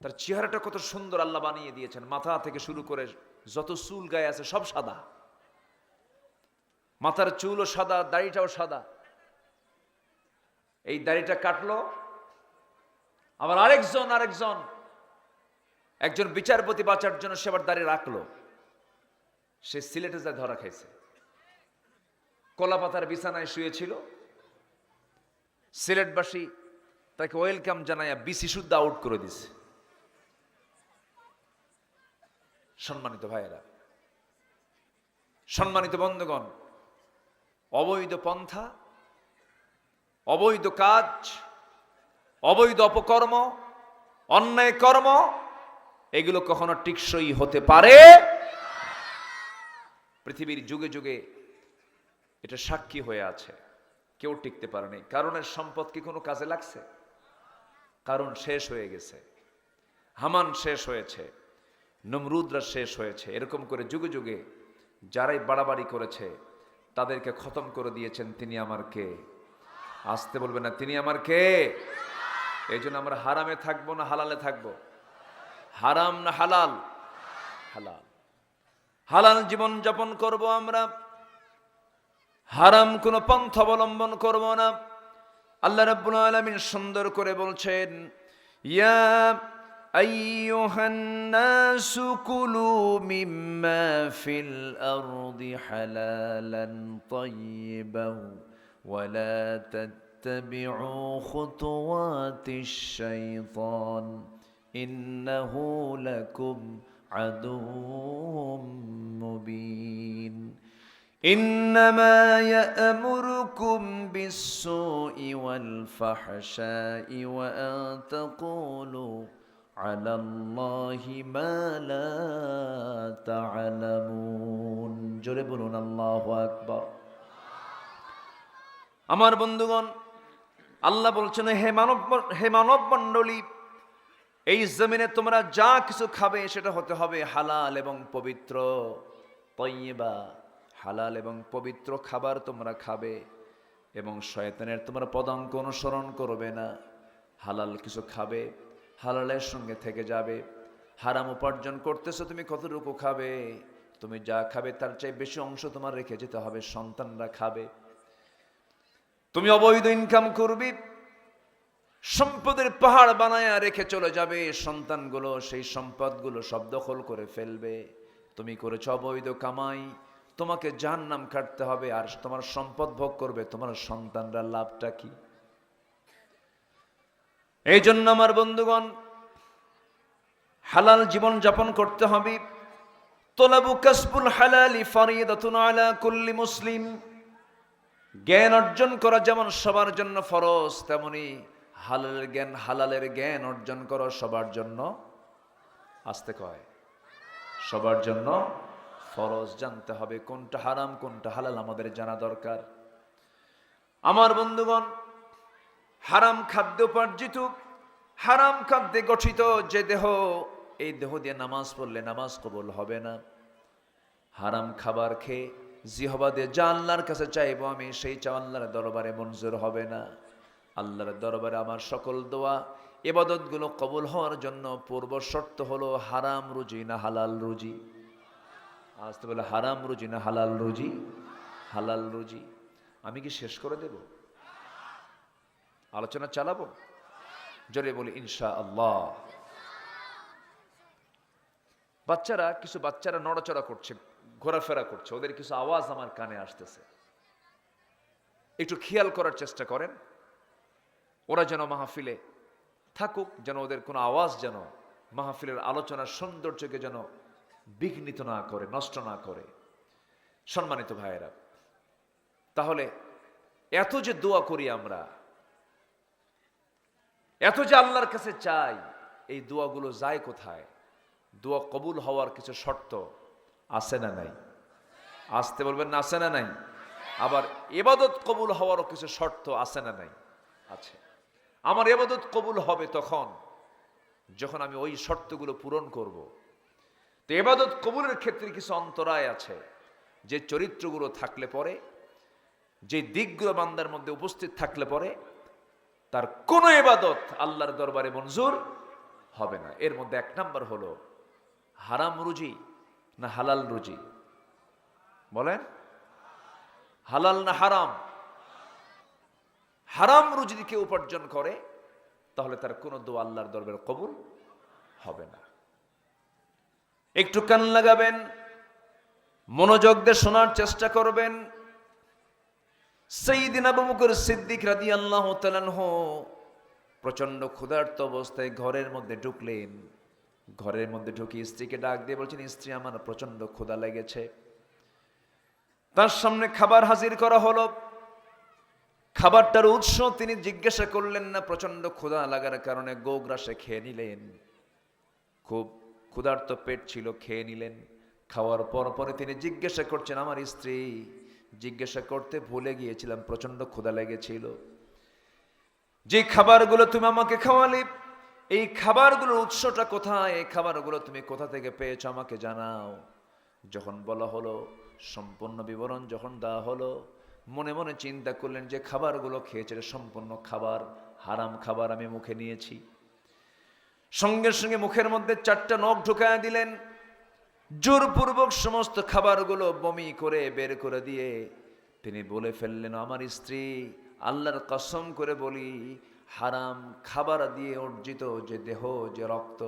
তার চেহারাটা কত সুন্দর আল্লাহ বানিয়ে দিয়েছেন, মাথা থেকে শুরু করে যত চুল গায়ে আছে সব সাদা। মাথার চুলও সাদা, দাড়িটাও সাদা। এই দাড়িটা কাটলো, আবার একজন বিচারপতি বাঁচার জন্য সে আবার দাড়ি রাখলো। সে সিলেটে যা ধরা খাইছে, কলাপাতার বিছানায় শুয়েছিল। সিলেটবাসী তাকে ওয়েলকাম জানাইয়া বিসি শুদ্ধ আউট করে দিছে। সম্মানিত ভাইয়েরা, সম্মানিত বন্ধুগণ, অবৈধ পন্থা, অবৈধ কাজ, অবৈধ অপকর্ম, অন্যায় কর্ম, এগুলো কখনো টিকসই হতে পারে? পৃথিবীর যুগে যুগে এটা সাক্ষী হয়ে আছে, কেউ টিকতে পারেনি। কারণের সম্পদ কি কোনো কাজে লাগছে? কারণ শেষ হয়ে গেছে, হামান শেষ হয়েছে, নমরুদরা শেষ হয়েছে। এরকম করে যুগে যুগে যারাই বাড়াবাড়ি করেছে তাদেরকে খতম করে দিয়েছেন তিনি আমার কে? আসতে বলবে না, তিনি আমার কে? এই জন্য আমরা হারামে থাকবো না হালালে থাকবো? হারাম না হালাল? হালাল। হালাল জীবন যাপন করব আমরা, হারাম কোন পন্থা অবলম্বন করব না। আল্লাহ রাব্বুল আলামিন সুন্দর করে বলছেন, ইয়া আইয়ুহান নাসু কুলু মিম্মা ফিল আরদি হালালান তাইয়িবান ওয়া লা তাত্তাবিউ খুতুওয়াতিশ শাইতান ইন্নাহু লাকুম আদুউম মুবিন। إنما يأمركم بالسوء والفحشاء وأن تقولوا على الله ما لا تعلمون জোরে বলুন আল্লাহু আকবার। আমার বন্ধুগণ, আল্লাহ বলছেন, হে মানব মণ্ডলী, এই জমিনে তোমরা যা কিছু খাবে সেটা হতে হবে হালাল এবং পবিত্র, তাইয়্যিবা, হালাল এবং পবিত্র খাবার তোমরা খাবে এবং শয়তানের তোমরা পদাঙ্ক অনুসরণ করবে না। হালাল কিছু খাবে, হালালের সঙ্গে থেকে যাবে। হারাম উপার্জন করতেছো, তুমি কতটুকু খাবে? তুমি যা খাবে তার চেয়ে বেশি অংশ তোমার রেখে যেতে হবে, সন্তানরা খাবে। তুমি অবৈধ ইনকাম করবি, সম্পদের পাহাড় বানায় রেখে চলে যাবে, সন্তানগুলো সেই সম্পদগুলো সব দখল করে ফেলবে। তুমি করেছ অবৈধ কামাই, তোমাকে জাহান্নাম কাটতে হবে, আর তোমার সম্পদ ভোগ করবে তোমার সন্তানরা, লাভটা কি? এই জন্য আমার বন্ধুগণ, হালাল জীবন যাপন করতে হবে। তলাবু কাসবুল হালালি ফারিদাতুন আলা কুল্লি মুসলিম। জ্ঞান অর্জন করা যেমন সবার জন্য ফরজ, তেমনি হালালের জ্ঞান অর্জন করা সবার জন্য, আসতে কয়, সবার জন্য ফরজ। জানতে হবে কোনটা হারাম কোনটা হালাল, আমাদের জানা দরকার। আমার বন্ধুগণ, হারাম খাদ্য উপার্জিত, হারাম খাদ্যে গঠিত যে দেহ, এই দেহ দিয়ে নামাজ পড়লে নামাজ কবুল হবে না। হারাম খাবার খেয়ে জিহবা দিয়ে যা আল্লাহর কাছে চাইবো আমি, সেই চা আল্লাহর দরবারে মঞ্জুর হবে না। আল্লাহর দরবারে আমার সকল দোয়া ইবাদতগুলো কবুল হওয়ার জন্য পূর্ব শর্ত হলো হারাম রুজি না হালাল রুজি। আজ তো বলে হারাম রুজি না হালাল রুজি? হালাল রুজি। আমি কি শেষ করে দেব? আলোচনা চালাবো? জোরে বলি ইনশাআল্লাহ। কিছু বাচ্চারা নড়াচড়া করছে, ঘোরাফেরা করছে, ওদের কিছু আওয়াজ আমার কানে আসতেছে, একটু খেয়াল করার চেষ্টা করেন। ওরা যেন মাহফিলে থাকুক, যেন ওদের কোনো আওয়াজ যেন মাহফিলের আলোচনার সৌন্দর্যকে যেন বিঘ্নিত না করে, নষ্ট না করে। সম্মানিত ভাইয়েরা, তাহলে এত যে দোয়া করি আমরা, এত যে আল্লাহর কাছে চাই, এই দোয়াগুলো যায় কোথায়? দোয়া কবুল হওয়ার কিছু শর্ত আছে না নাই? আসতে বলবেন না, আছে না নাই? আবার ইবাদত কবুল হওয়ারও কিছু শর্ত আছে না নাই? আছে। আমার ইবাদত কবুল হবে তখন যখন আমি ওই শর্তগুলো পূরণ করব। তো ইবাদত কবুলের ক্ষেত্রে কিছু অন্তরায় আছে, যে চরিত্রগুলো থাকলে পরে, যে দিকগুলো বান্দার মধ্যে উপস্থিত থাকলে পরে তার কোনো ইবাদত আল্লাহর দরবারে মঞ্জুর হবে না। এর মধ্যে এক নাম্বার হলো হারাম রুজি না হালাল রুজি? বলেন, হালাল না হারাম? হারাম রুজি দিকে উপার্জন করে তাহলে তার কোনো দোয়া আল্লাহর দরবারে কবুল হবে না। একটু কান লাগাবেন, মনোযোগ দিয়ে শোনার চেষ্টা করবেন। সাইয়্যিদিনা আবু বকর সিদ্দিক রাদিয়াল্লাহু তাআলা আনহু প্রচন্ড ক্ষুধার্ত অবস্থায় ঘরের মধ্যে ঢুকলেন। ঘরের মধ্যে ঢুকে স্ত্রীকে ডাক দিয়ে বলছেন, স্ত্রী, আমার প্রচন্ড ক্ষুধা লেগেছে। তার সামনে খাবার হাজির করা হলো। খাবারটার উৎস তিনি জিজ্ঞাসা করলেন না, প্রচন্ড ক্ষুধা লাগার কারণে গোগ্রাসে খেয়ে নিলেন। খুব ক্ষুধার্ত পেট ছিল, খেয়ে নিলেন। খাওয়ার পরে তিনি জিজ্ঞাসা করছেন, আমার স্ত্রী, জিজ্ঞাসা করতে ভুলে গিয়েছিলাম, প্রচন্ড ক্ষুধা লেগেছিল, যে খাবারগুলো তুমি আমাকে খাওয়ালে, এই খাবারগুলোর উৎসটা কোথায়? এই খাবারগুলো তুমি কোথা থেকে পেয়েছো আমাকে জানাও। যখন বলা হলো, সম্পূর্ণ বিবরণ যখন দেওয়া হলো, মনে মনে চিন্তা করলেন যে খাবারগুলো খেয়েছে সম্পূর্ণ খাবার, হারাম খাবার আমি মুখে নিয়েছি। সঙ্গে সঙ্গে মুখের মধ্যে 4টা নখ ঢুকায় দিলেন। জোরপূর্বক সমস্ত খাবারগুলো বমি করে বের করে দিয়ে তিনি বলে ফেললেন, আমার স্ত্রী, আল্লাহর কসম করে বলি, হারাম খাবার দিয়ে অর্জিত যে দেহ, যে রক্ত,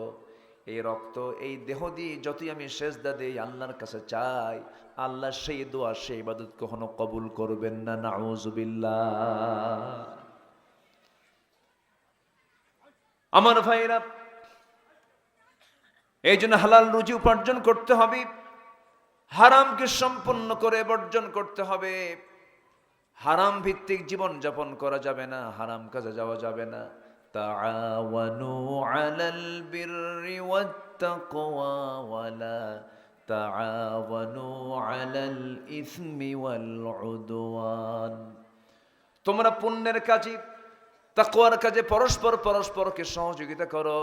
এই রক্ত, এই দেহ দিয়ে যতই আমি সেজদা দেই, আল্লাহর কাছে চাই, আল্লাহ সেই দোয়া, সেই ইবাদত কখনো কবুল করবেন না। নাউজুবিল্লাহ। আমার ভাইরা, এই জন্য হালাল রুজি উপার্জন করতে হবে। হারামকে সম্পূর্ণ করে বর্জন করতে হবে। হারাম ভিত্তিক জীবন যাপন করা যাবে না, হারাম কাজে যাওয়া যাবে না। তাআওয়ানু আলাল বিররি ওয়াত তাকওয়া ওয়ালা তাআওয়ানু আলাল ইসমি ওয়াল উদওয়ান। তোমরা পুণ্যের কাজে, তাকওয়ার কাজে পরস্পরকে সহযোগিতা করো,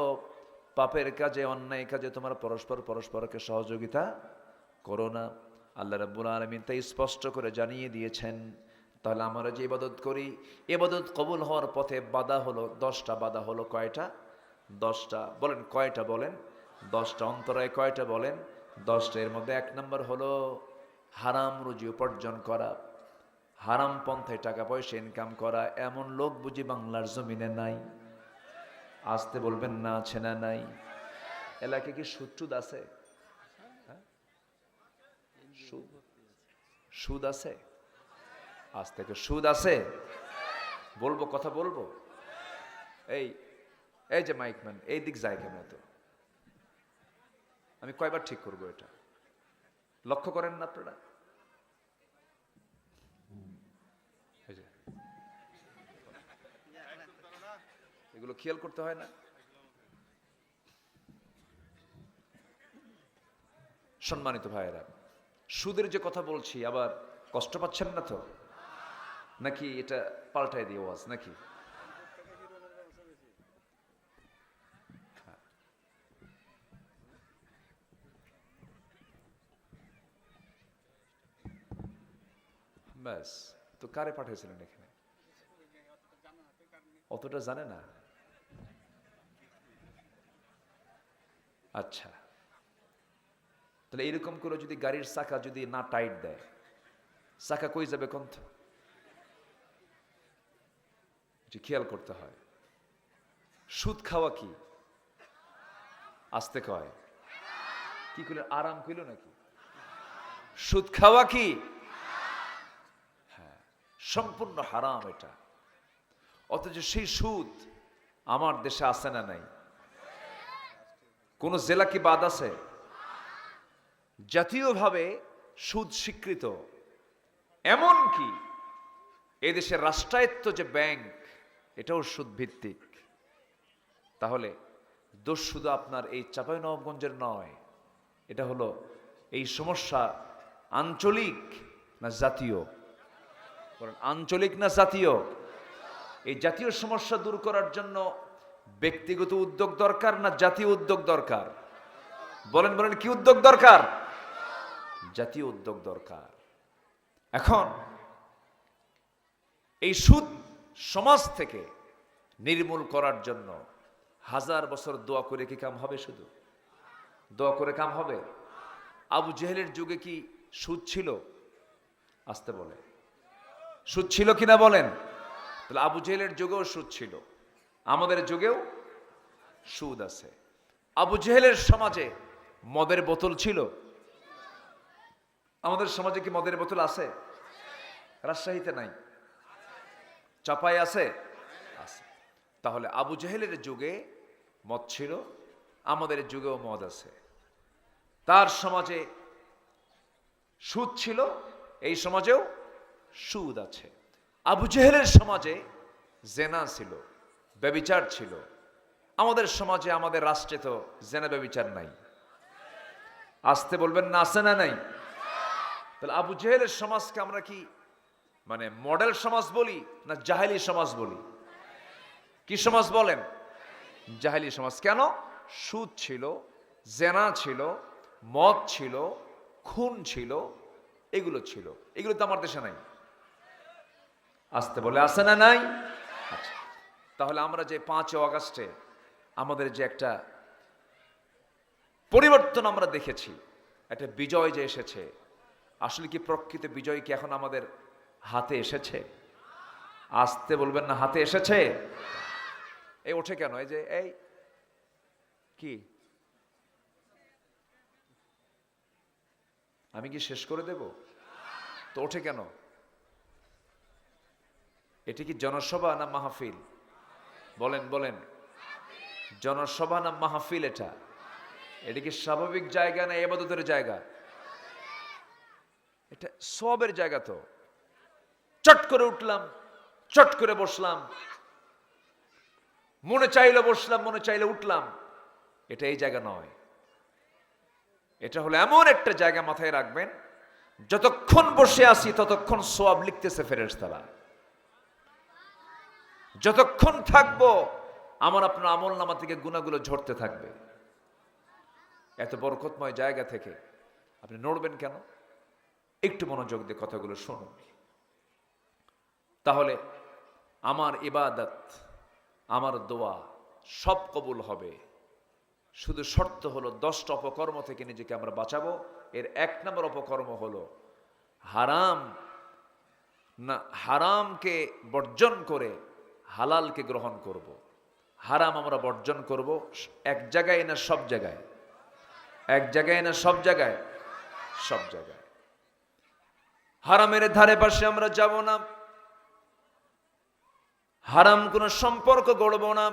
পাপের কাজে, অন্যায় কাজে তোমরা পরস্পরকে সহযোগিতা করো না। আল্লাহ রাব্বুল আলামিন তাই স্পষ্ট করে জানিয়ে দিয়েছেন। তাহলে আমরা যে ইবাদত করি, ইবাদত কবুল হওয়ার পথে বাধা হলো 10টা। বাধা হলো কয়টা? 10টা। বলেন কয়টা? বলেন 10টা। অন্তরায় কয়টা? বলেন 10টা। এর মধ্যে 1 নম্বর হলো হারাম রুজি উপার্জন করা, হারাম পন্থায় টাকা পয়সা ইনকাম করা। এমন লোক বুঝি বাংলার জমিনে নাই? আসতে বলবেন না, আছে না নাই? এলাকায় কি সুদ আছে? সুদ আছে? আজ থেকে সুদ আছে? বলবো, কথা বলবো। এই এই যে মাইকম্যান, এই দিক যায় কেন? তো আমি কয়বার ঠিক করবো এটা? লক্ষ্য করেন না আপনারা? এগুলো খেয়াল করতে হয় না? সম্মানিত ভাইয়েরা, সুদের যে কথা বলছি, আবার কষ্ট পাচ্ছেন না তো? নাকি এটা পাল্টায় দিয়ে ওয়াজ নাকি? ব্যাস, তো কারে পাঠিয়েছিলেন এখানে? অতটা জানে না? আচ্ছা, তাহলে এরকম করে যদি গাড়ির চাকা যদি না টাইট দেয়, চাকা কই যাবে কোন? খেয়াল করতে হয়। সুদ খাওয়া কি? আসতে কয় কি কইলেন? আরাম কইল নাকি? সুদ খাওয়া কি? হ্যাঁ, সম্পূর্ণ হারাম এটা। অথচ সেই সুদ আমার দেশে আছে না নাই? কোন জেলা কি বাদ আছে? জাতীয়ভাবে সুদ স্বীকৃত। এমন কি এদেশের রাষ্ট্রায়ত্ত যে ব্যাংক, এটাও সুদ ভিত্তিক। তাহলে দোষ শুধু আপনার এই চাঁপাইনবাবগঞ্জের নয়, এটা হলো এই সমস্যা আঞ্চলিক না জাতীয়? আঞ্চলিক না জাতীয়? এই জাতীয় সমস্যা দূর করার জন্য ব্যক্তিগত উদ্যোগ দরকার না জাতীয় উদ্যোগ দরকার? বলেন বলেন, কি উদ্যোগ দরকার? জাতীয় উদ্যোগ দরকার। এখন এই সুদ সমাজ থেকে নির্মূল করার জন্য 1000 বছর দোয়া করে কি কাম হবে? শুধু দোয়া করে কাম হবে? আবু জেহেলের যুগে কি সুদ ছিল? আসতে বলে, সুদ ছিল কিনা বলেন? তাহলে আবু জেহেলের যুগেও সুদ ছিল, আমাদের যুগেও সুদ আছে। আবু জেহেলের সমাজে মদের বোতল ছিল, আমাদের সমাজে কি মদের বোতল আছে? রাজশাহীতে নাই, চাপায় আছে? আছে। তাহলে আবু জেহেলের যুগে মদ ছিল, আমাদের যুগেও মদ আছে। তার সমাজে সুদ ছিল, এই সমাজেও সুদ আছে। আবু জেহেলের সমাজে জেনা ছিল, ব্যভিচার ছিল। আমাদের সমাজে, আমাদের রাষ্ট্রে তো জেনা ব্যভিচার নাই। আসতে বলবেন না, আছে না নাই? তাহলে আবু জেহেলের সমাজকে আমরা কি মানে মডেল সমাজ বলি না জাহেলি সমাজ বলি? কি সমাজ বলেন? জাহেলি সমাজ। কেন? সুদ ছিল, জেনা ছিল, মদ ছিল, খুন ছিল, এগুলো ছিল। এগুলো তো আমার দেশে নাই। আসতে বলে, আছে না নাই? আচ্ছা, তাহলে আমরা যে 5 আগস্টে আমাদের যে একটা পরিবর্তন আমরা দেখেছি, একটা বিজয় যে এসেছে, আসলে কি প্রকৃত বিজয় কি এখন আমাদের হাতে এসেছে? আসতে বলবেন না, হাতে এসেছে? এই ওঠে কেন? এই যে এই কি, আমি কি শেষ করে দেব? তো ওঠে কেন? এটি কি জনসভা না মাহফিল? বলেন বলেন, জনসভা না মাহফিল? এটা কি স্বাভাবিক জায়গা না ইবাদতের জায়গা? এটা সওয়াবের জায়গা তো। চট করে উঠলাম, চট করে বসলাম, মনে চাইলে বসলাম, মনে চাইলে উঠলাম, এটা এই জায়গা নয়। এটা হলো এমন একটা জায়গা, মাথায় রাখবেন, যতক্ষণ বসে আছি ততক্ষণ সওয়াব লিখতেছে ফেরেশতারা। যতক্ষণ থাকবো আমার আপনার আমলনামা থেকে গুনাহগুলো ঝরতে থাকবে। এত বরকতময় জায়গা থেকে আপনি নড়বেন কেন? একটু মনোযোগ দিয়ে কথাগুলো শুনুন, তাহলে আমার ইবাদত, আমার দোয়া সব কবুল হবে। শুধু শর্ত হলো 10টা অপকর্ম থেকে নিজেকে আমরা বাঁচাবো। এর 1 নম্বর অপকর্ম হলো হারামকে বর্জন করে হালালকে গ্রহণ করব। হারাম আমরা বর্জন করব, এক জায়গায় না সব জায়গায়, এক জায়গায় না সব জায়গায়, সব জায়গায়। হারামের ধারে পাশে আমরা যাব না, হারাম কোনো সম্পর্ক গড়ব না।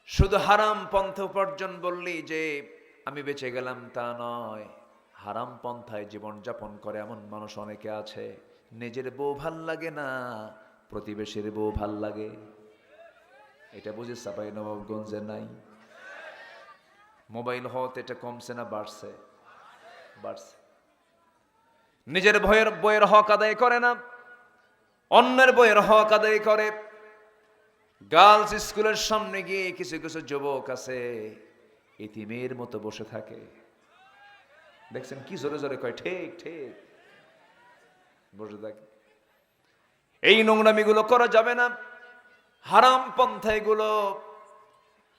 শুধু হারাম পন্থা উপার্জন বললেই যে আমি বেঁচে গেলাম তা নয়। হারাম পন্থায় জীবনযাপন করে এমন মানুষ অনেকে আছে, নিজের বউ ভাল লাগে না, প্রতিবেশীর বউ ভাল লাগে। এটা বুঝে চাঁপাইনবাবগঞ্জে নাই? মোবাইল হতে এটা কমছে না বাড়ছে? বাড়ছে। নিজের বইয়ের হক আদায় করে না, অন্যের বইয়ের হক আদায় করে। গার্লস স্কুলের সামনে গিয়ে কিছু কিছু যুবক আছে ইতিমের মতো বসে থাকে। দেখছেন কি জোরে জোরে কয়, ঠিক ঠিক বসে থাকে। এই নোংরামিগুলো করা যাবে না, হারাম পন্থা এগুলো।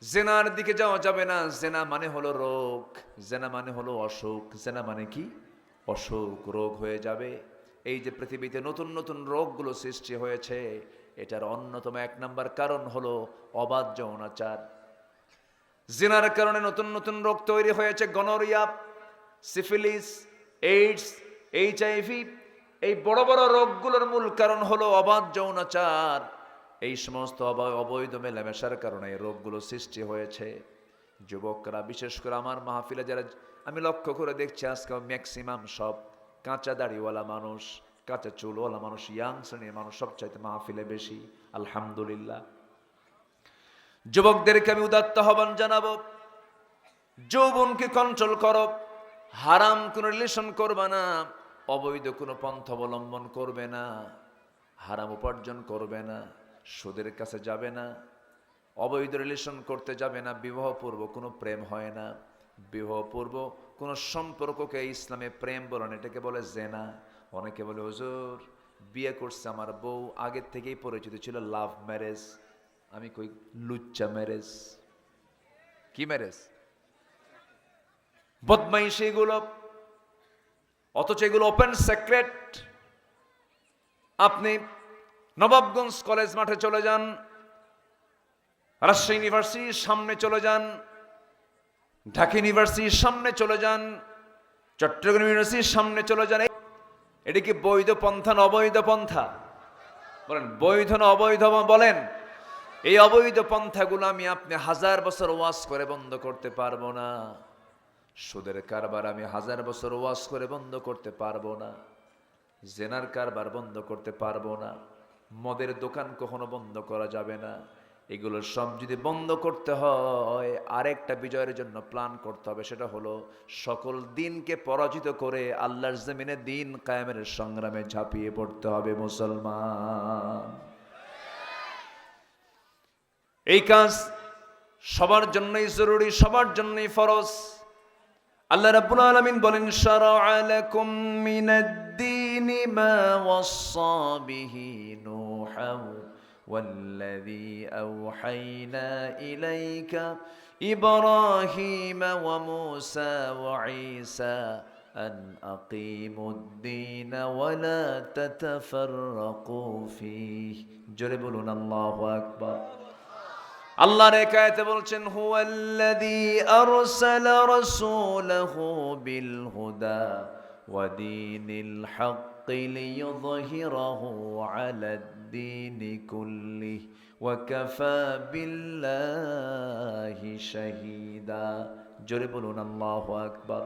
জেনার দিকে যাওয়া যাবে না। জেনা মানে হলো রোগ, জেনা মানে হলো অসুখ। জেনা মানে কি? অসুখ, রোগ হয়ে যাবে। এই যে পৃথিবীতে নতুন নতুন রোগগুলো সৃষ্টি হয়েছে, এটার অন্যতম 1 নম্বর কারণ হলো অবাধ যৌনাচার। জিনার কারণে নতুন নতুন রোগ তৈরি হয়েছে, গনোরিয়া, সিফিলিস, এইডস, HIV। এই বড় বড় রোগগুলোর মূল কারণ হলো অবাধ যৌনাচার। এই সমস্ত অবৈধ মেলামেশার কারণে এই রোগগুলো সৃষ্টি হয়েছে। যুবকরা বিশেষ করে আমার মাহফিলে যারা আমি লক্ষ্য করে দেখছি, আজকে ম্যাক্সিমাম সব কাঁচা দাড়িওয়ালা মানুষ, কাঁচা চুলওয়ালা মানুষ, ইয়াং শ্রেণীর মানুষ সবচাইতে মাহফিলে বেশি। আলহামদুলিল্লাহ। যুবকদেরকে আমি উদাত্ত আহ্বান জানাবো, যৌবনকে কন্ট্রোল করো। হারাম কোনো রিলেশন করবে না, অবৈধ কোনো পন্থা অবলম্বন করবে না, হারাম উপার্জন করবে না, সুদের কাছে যাবে না, অবৈধ রিলেশন করতে যাবে না। বিবাহপূর্ব কোনো প্রেম হয় না। বিবাহপূর্ব কোনো সম্পর্ককে ইসলামে প্রেম বলেন, এটাকে বলে জেনা। অনেকে বলে হুজুর বিয়ে করছে আমার বউ, আগের থেকেই পরিচিত ছিল, লাভ ম্যারেজ। আমি কই লুচ্চা ম্যারেজ। কি ম্যারেজ? বদমাইশি এগুলো, অথচ এগুলো ওপেন সিক্রেট। আপনি নবাবগঞ্জ কলেজ মাঠে চলে যান, রাজশাহী ইউনিভার্সিটির সামনে চলে যান, ঢাকা ইউনিভার্সিটির সামনে চলে যান, চট্টগ্রাম ইউনিভার্সিটির সামনে চলে যান। এটা কি বৈধ পন্থা না অবৈধ পন্থা? বলেন বৈধ না অবৈধ? বলেন। এই অবৈধ পন্থাগুলো আমি আপনি 1000 বছর ওয়াজ করে বন্ধ করতে পারবো না। সুদের কারবার আমি 1000 বছর ওয়াজ করে বন্ধ করতে পারবো না। জেনার কারবার বন্ধ করতে পারবো না। মদের দোকান কখনো বন্ধ করা যাবে না। এগুলো সব যদি বন্ধ করতে হয়, আরেকটা বিজয়ের জন্য প্ল্যান করতে হবে, সেটা হলো সকল দিনকে পরাজিত করে আল্লাহর জমিনে দিন কায়েমের সংগ্রামে ঝাঁপিয়ে পড়তে হবে মুসলমান। এই কাজ সবার জন্যই জরুরি, সবার জন্যই ফরজ। আল্লাহ রাব্বুল আলামিন বলেন, শারা'a লাকুম মিনাদ-দীনি মা ওয়াসসা বিহি নূহান ওয়াল্লাযী আওহাইনা ইলাইকা ইব্রাহীমা ওয়া মূসা ওয়া ঈসা আন আকিমুদ-দীনা ওয়া লা তাতাফাররাকু ফীহি। জোরে বলুন আল্লাহু আকবার। আল্লাহর এক আয়াতে বলছেন, হুয়াল্লাযী আরসালা রাসূলাহু বিল হুদা ওয়া দীনিল হাক্কি লিইয়ুযহিরাহু আলাদ-দীনি কুল্লিহি ওয়া কাফা বিল্লাহি শাহীদা। জোরে বলুন আল্লাহু আকবার।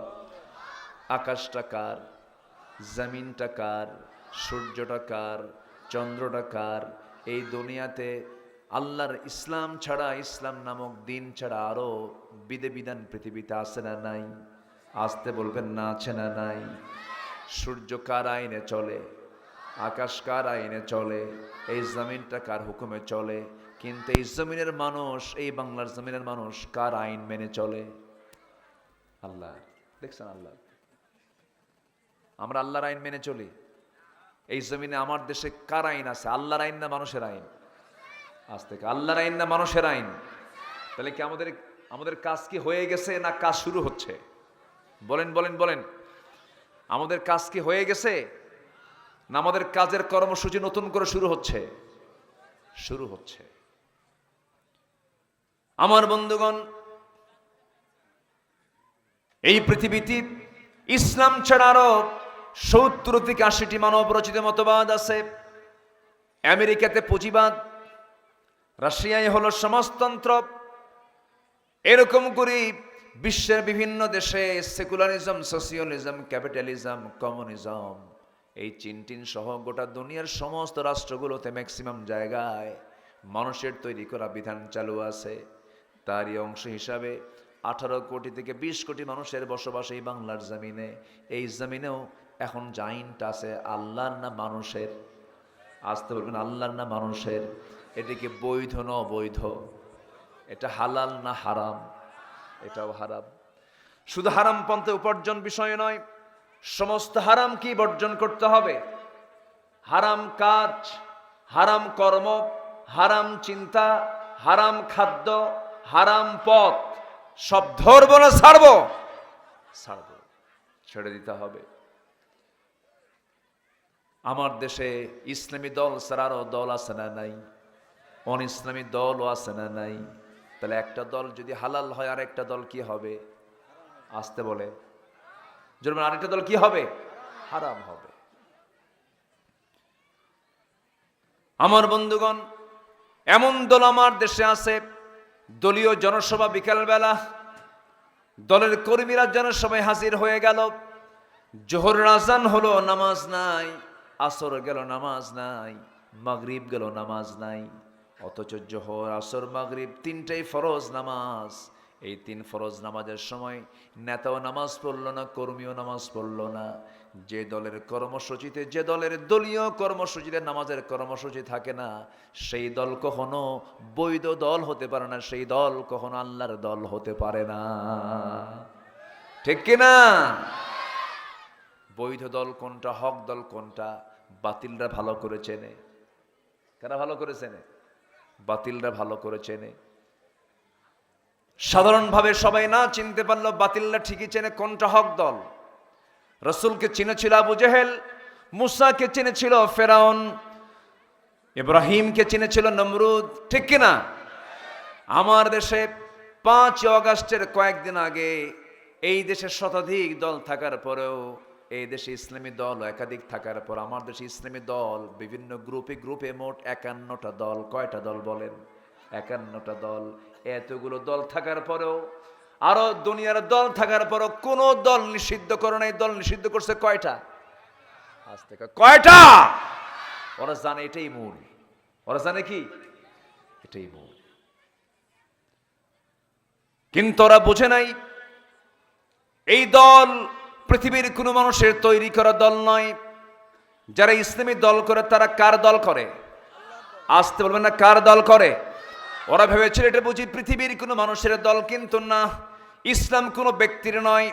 আকাশটা কার? জমিনটা কার, সূর্যটা কার, চন্দ্রটা কার? এই দুনিয়াতে আল্লাহর ইসলাম ছাড়া, ইসলাম নামক দিন ছাড়া আরো বিধান পৃথিবীতে আছে না নাই? আসতে বলবেন না, আছে না নাই? সূর্য কার আইনে চলে? আকাশ কার আইনে চলে? এই জমিনটা কার হুকুমে চলে? কিন্তু এই জমিনের মানুষ, এই বাংলার জমিনের মানুষ কার আইন মেনে চলে? আল্লাহ। দেখছেন আল্লাহ, আমরা আল্লাহর আইন মেনে চলি। এই জমিনে আমার দেশে কার আইন আছে? আল্লাহর আইন না মানুষের আইন? আজ থেকে আল্লাহর আইন না মানুষের আইন? তাহলে কি আমাদের কাজ কি হয়ে গেছে না কাজ শুরু হচ্ছে? বলেন বলেন বলেন, আমাদের কাজ কি হয়ে গেছে না আমাদের কাজের কর্মসূচি নতুন করে শুরু হচ্ছে? শুরু হচ্ছে। আমার বন্ধুগণ, এই পৃথিবীতে ইসলাম ছাড়া আরো 70 থেকে 80টি মানব রচিত মতবাদ আছে। আমেরিকাতে পুঁজিবাদ, রাশিয়ায় হলো সমাজতন্ত্র, এরকম করে বিশ্বের বিভিন্ন দেশে সেকুলারিজম, সোশিয়ালিজম, ক্যাপিটালিজম, কমিউনিজম, এই চীন সহ গোটা দুনিয়ার সমস্ত রাষ্ট্রগুলোতে ম্যাক্সিমাম জায়গায় মানুষের তৈরি করা বিধান চালু আছে। তারই অংশ হিসাবে 18 কোটি থেকে 20 কোটি মানুষের বসবাস এই বাংলার জমিনে। এই জমিনেও এখন জাইনটা আছে আল্লাহর না মানুষের? আসতে বলবেন আল্লাহর না মানুষের? এটাকে বৈধ না অবৈধ? এটা হালাল না হারাম? এটাও হারাম। শুধু হারাম পন্থে উপার্জন বিষয় নয়, সমস্ত হারাম কি বর্জন করতে হবে। হারাম কাজ, হারাম কর্ম, হারাম চিন্তা, হারাম খাদ্য, হারাম পথ সব ধরবো না ছাড়বো? ছাড়বো, ছেড়ে দিতে হবে। আমার দেশে ইসলামী দল ছাড়া আরো দল আছে না নাই? অন ইসলামী দলও আছে না নাই? তাহলে একটা দল যদি হালাল হয় আর একটা দল কি হবে? আসতে বলে যেমন আরেকটা দল কি হবে? হারাম হবে। আমার বন্ধুগণ, এমন দল আমার দেশে আছে, দলীয় জনসভা বিকালবেলা দলের কর্মীরা জনসভায় হাজির হয়ে গেল, জোহরের আজান হলো নামাজ নাই, আসর গেল নামাজ নাই, মাগরিব গেল নামাজ নাই। অথচ জোহর, আসর, মাগরিব তিনটাই ফরজ নামাজ। এই 3 ফরজ নামাজের সময় নেতাও নামাজ পড়ল না, কর্মীও নামাজ পড়ল না। যে দলের কর্মসূচিতে, যে দলের দলীয় কর্মসূচিতে নামাজের কর্মসূচি থাকে না, সেই দল কখনো বৈধ দল হতে পারে না, সেই দল কখনো আল্লাহর দল হতে পারে না। ঠিক কিনা? বৈধ দল কোনটা, হক দল কোনটা, বাতিলরা ভালো করে চেনে। কারা ভালো করে চেনে? বাতিলরা ভালো করে চেনে। সাধারণভাবে সবাই না চিনতে পারলো, বাতিলরা ঠিকই চেনে কোনটা হক দল। রসুলকে চিনেছিল আবু জেহেল, মুসাকে চিনেছিল ফেরাউন, ইব্রাহিমকে চিনেছিল নমরুদ। ঠিক কিনা? আমার দেশে 5 অগাস্টের কয়েকদিন আগে এই দেশে শতাধিক দল থাকার পরেও, এই দেশে ইসলামী দল একাধিক থাকার পর, আমার দেশে ইসলামী দল বিভিন্ন গ্রুপে মোট 51টা দল। কয়টা দল বলেন? 51টা দল। এতগুলো দল থাকার পরেও, আরো দুনিয়ার দল থাকার পরও কোন দল নিষিদ্ধ করে নাই। দল নিষিদ্ধ করছে কয়টা? আজ থেকে কয়টা? ওরা জানে এটাই মূল। ওরা জানে কি? এটাই মূল। কিন্তু ওরা বুঝে নাই এই দল পৃথিবীর কোন মানুষের তৈরি করা দল নয়। যারা ইসলামী দল করে তারা কার দল করে? আসতে বলবেন না, কার দল করে? ওরা ভেবেছিল এটা বুঝি পৃথিবীর কোনো মানুষের দল, কিন্তু না। ইসলাম কোনো ব্যক্তির নয়,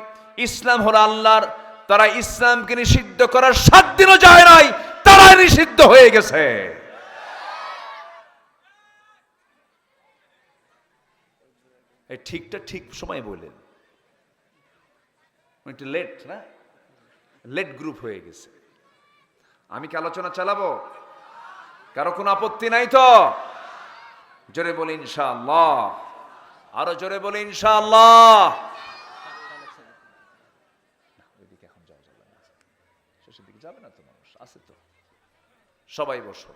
ইসলাম হলো আল্লাহর। তারা ইসলামকে নিষিদ্ধ করার 7 দিনও যায় নাই, তারা নিষিদ্ধ হয়ে গেছে। এই ঠিকটা ঠিক সময় বললেন, একটু লেট না? লেট গ্রুপ হয়ে গেছে। আমি কি আলোচনা চালাবো? কারো কোনো আপত্তি নাই তো? জোরে বলি ইনশাআল্লাহ। আরো জোরে বলি ইনশাআল্লাহ। ওইদিকে এখন যাওয়া যাবে না, শেষের দিকে যাবে না তো, মানুষ আছে তো। সবাই বসো।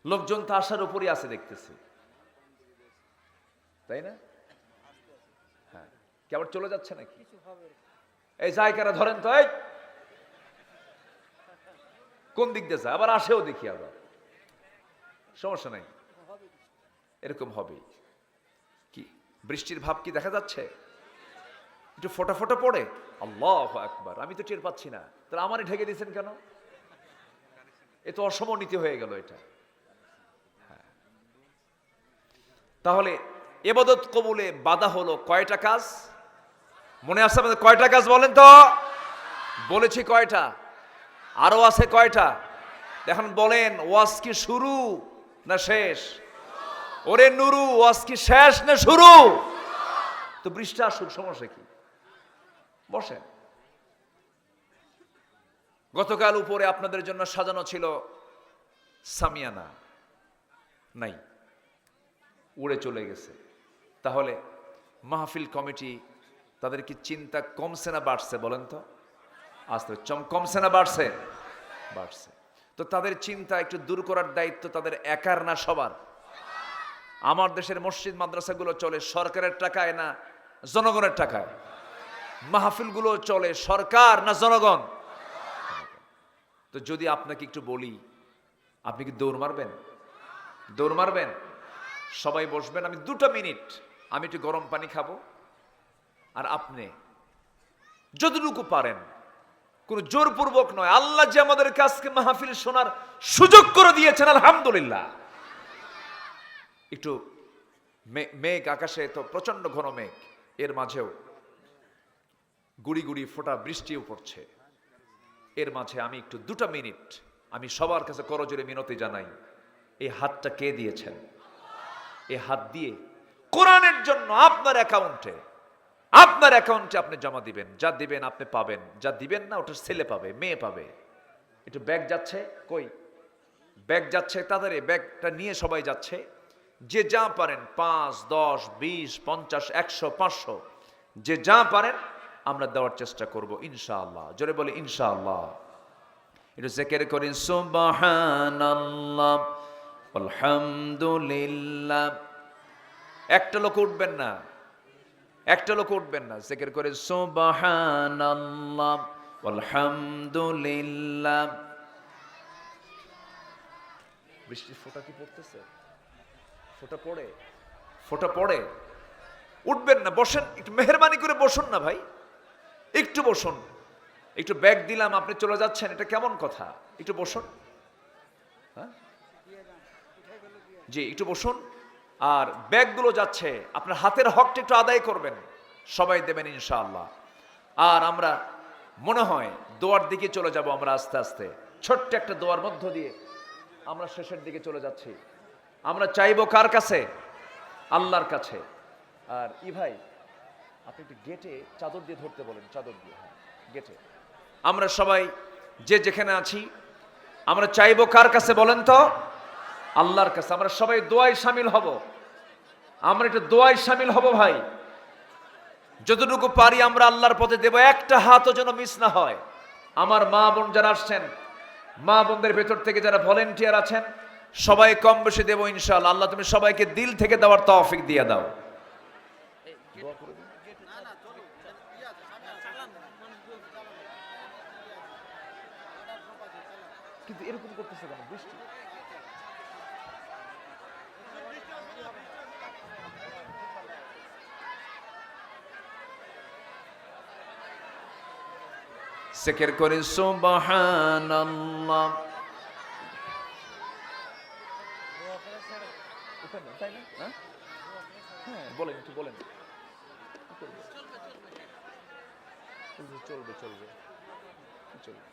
লোকজন তো আসার উপরই আছে দেখতেছি, তাই না? হ্যাঁ, কি আবার চলে যাচ্ছে নাকি? এই জায়গাটা ধরেন তো, এই কোন দিক দিয়ে যায়, আবার আসেও দেখি, আবার সমস্যা নাই, এরকম হবে। কি বৃষ্টির ভাব কি দেখা যাচ্ছে? একটু ফোটা ফোটা পড়ে, আল্লাহু আকবার, আমি তো টের পাচ্ছি না, তাহলে আমারই ঢেকে দিয়েছেন কেন? এ তো অসমনীতি হয়ে গেল এটা। তাহলে ইবাদত কবুলে বাধা হলো কয়টা কাজ? মনে আছে আমাদের কয়টা কাজ বলেন তো? বলেছি কয়টা, আরো আছে কয়টা? এখন বলেন, ওয়াজ কি শুরু না শেষ? ওরে নুরু, ওয়াজ কি শেষ না শুরু? তো বৃষ্টি আসুক, সমস্যা কি, বসেন। গতকাল উপরে আপনাদের জন্য সাজানো ছিল সামিয়ানা, নাই, উড়ে চলে গেছে। তাহলে মাহফিল কমিটি, তাদের কি চিন্তা কমছে না বাড়ছে বলেন তো? আসতে কমছে না বাড়ছে? বাড়ছে। তো তাদের চিন্তা একটু দূর করার দায়িত্ব তাদের একার না সবার? আমার দেশের মসজিদ মাদ্রাসাগুলো চলে সরকারের টাকায় না জনগণের টাকায়? মাহফিলগুলো চলে সরকার না জনগণ? তো যদি আপনাকে একটু বলি, আপনি কি দৌড় মারবেন? দৌড় মারবেন? সবাই বসবেন, আমি 2 মিনিট আমি একটু গরম পানি খাবো, আর আপনি যতটুকু পারেন, কোনো জোরপূর্বক নয়, আল্লাহ যে আমাদের কাছকে মাহফিল শোনার সুযোগ করে দিয়েছেন, আলহামদুলিল্লাহ। একটু মেঘ আকাশে, তো প্রচন্ড ঘন মেঘ, এর মাঝেও গুড়ি গুড়ি ফোঁটা বৃষ্টিও পড়ছে। এর মাঝে আমি একটু 2 মিনিট আমি সবার কাছে করজোরে মিনতি জানাই, এই হাতটা কে দিয়েছেন? এই হাত দিয়ে কোরআনের জন্য আপনার অ্যাকাউন্টে আপনি জমা দিবেন। যা দিবেন আপনি পাবেন, যা দিবেন না ওটা ছেলে পাবে, মেয়ে পাবে। একটু ব্যাগ যাচ্ছে, কই ব্যাগ যাচ্ছে, তাদের ব্যাগটা নিয়ে সবাই যাচ্ছে। যে যা পারেন, 5, 10, 20, 50, 100, 500, যে যা পারেন আমরা দেওয়ার চেষ্টা করব ইনশাআল্লাহ। জোরে বলি ইনশাআল্লাহ। একটু জিকির করেন, সুবহানাল্লাহ আলহামদুলিল্লাহ। একটা লোক উঠবেন না, একটা লোক উঠবেন না, জিকির করে সুবহানাল্লাহ আলহামদুলিল্লাহ। বৃষ্টির ফোঁটা কি পড়তেছে? ফোঁটা পড়ে, উঠবেন না, বসেন, একটু মেহেরবানি করে বসুন না ভাই, একটু বসুন। একটু ব্যাগ দিলাম, আপনি চলে যাচ্ছেন, এটা কেমন কথা? একটু বসুন, হ্যাঁ জি, একটু বসুন। আর ব্যাগগুলো যাচ্ছে, আপনার হাতের হকটা একটু আদায় করবেন, সবাই দেবেন ইনশাআল্লাহ। আর আমরা মনে হয় দোয়ার দিকে চলে যাব, আমরা আস্তে আস্তে ছোট্ট একটা দোয়ার মধ্য দিয়ে আমরা শেষের দিকে চলে যাচ্ছি। আমরা চাইবো কার কাছে? আল্লাহর কাছে। আর ভাই, আপনি একটু গেটে চাদর দিয়ে ধরতে বলেন, চাদর দিয়ে, হ্যাঁ গেটে। আমরা সবাই যে যেখানে আছি, আমরা চাইবো কার কাছে বলেন তো? আল্লাহর কাছে। আমরা সবাই দোয়ায় শামিল হব, আমরা একটু দোয়ায় শামিল হব ভাই। যতটুকু পারি আমরা আল্লাহর পথে দেব, একটা হাতও যেন মিস না হয়। আমার মা বোন যারা আসছেন, মা বোনদের ভেতর থেকে যারা ভলেন্টিয়ার আছেন, সবাই কম বেশি দেবো ইনশাআল্লাহ। আল্লাহ তুমি সবাইকে দিল থেকে দেওয়ার তৌফিক দিয়ে দাও। কিন্তু এরকম করতেছে কেন বৃষ্টি? জিকির করে সুবহানাল্লাহ। বলেন, একটু বলেন। চলবে চলবে চলবে।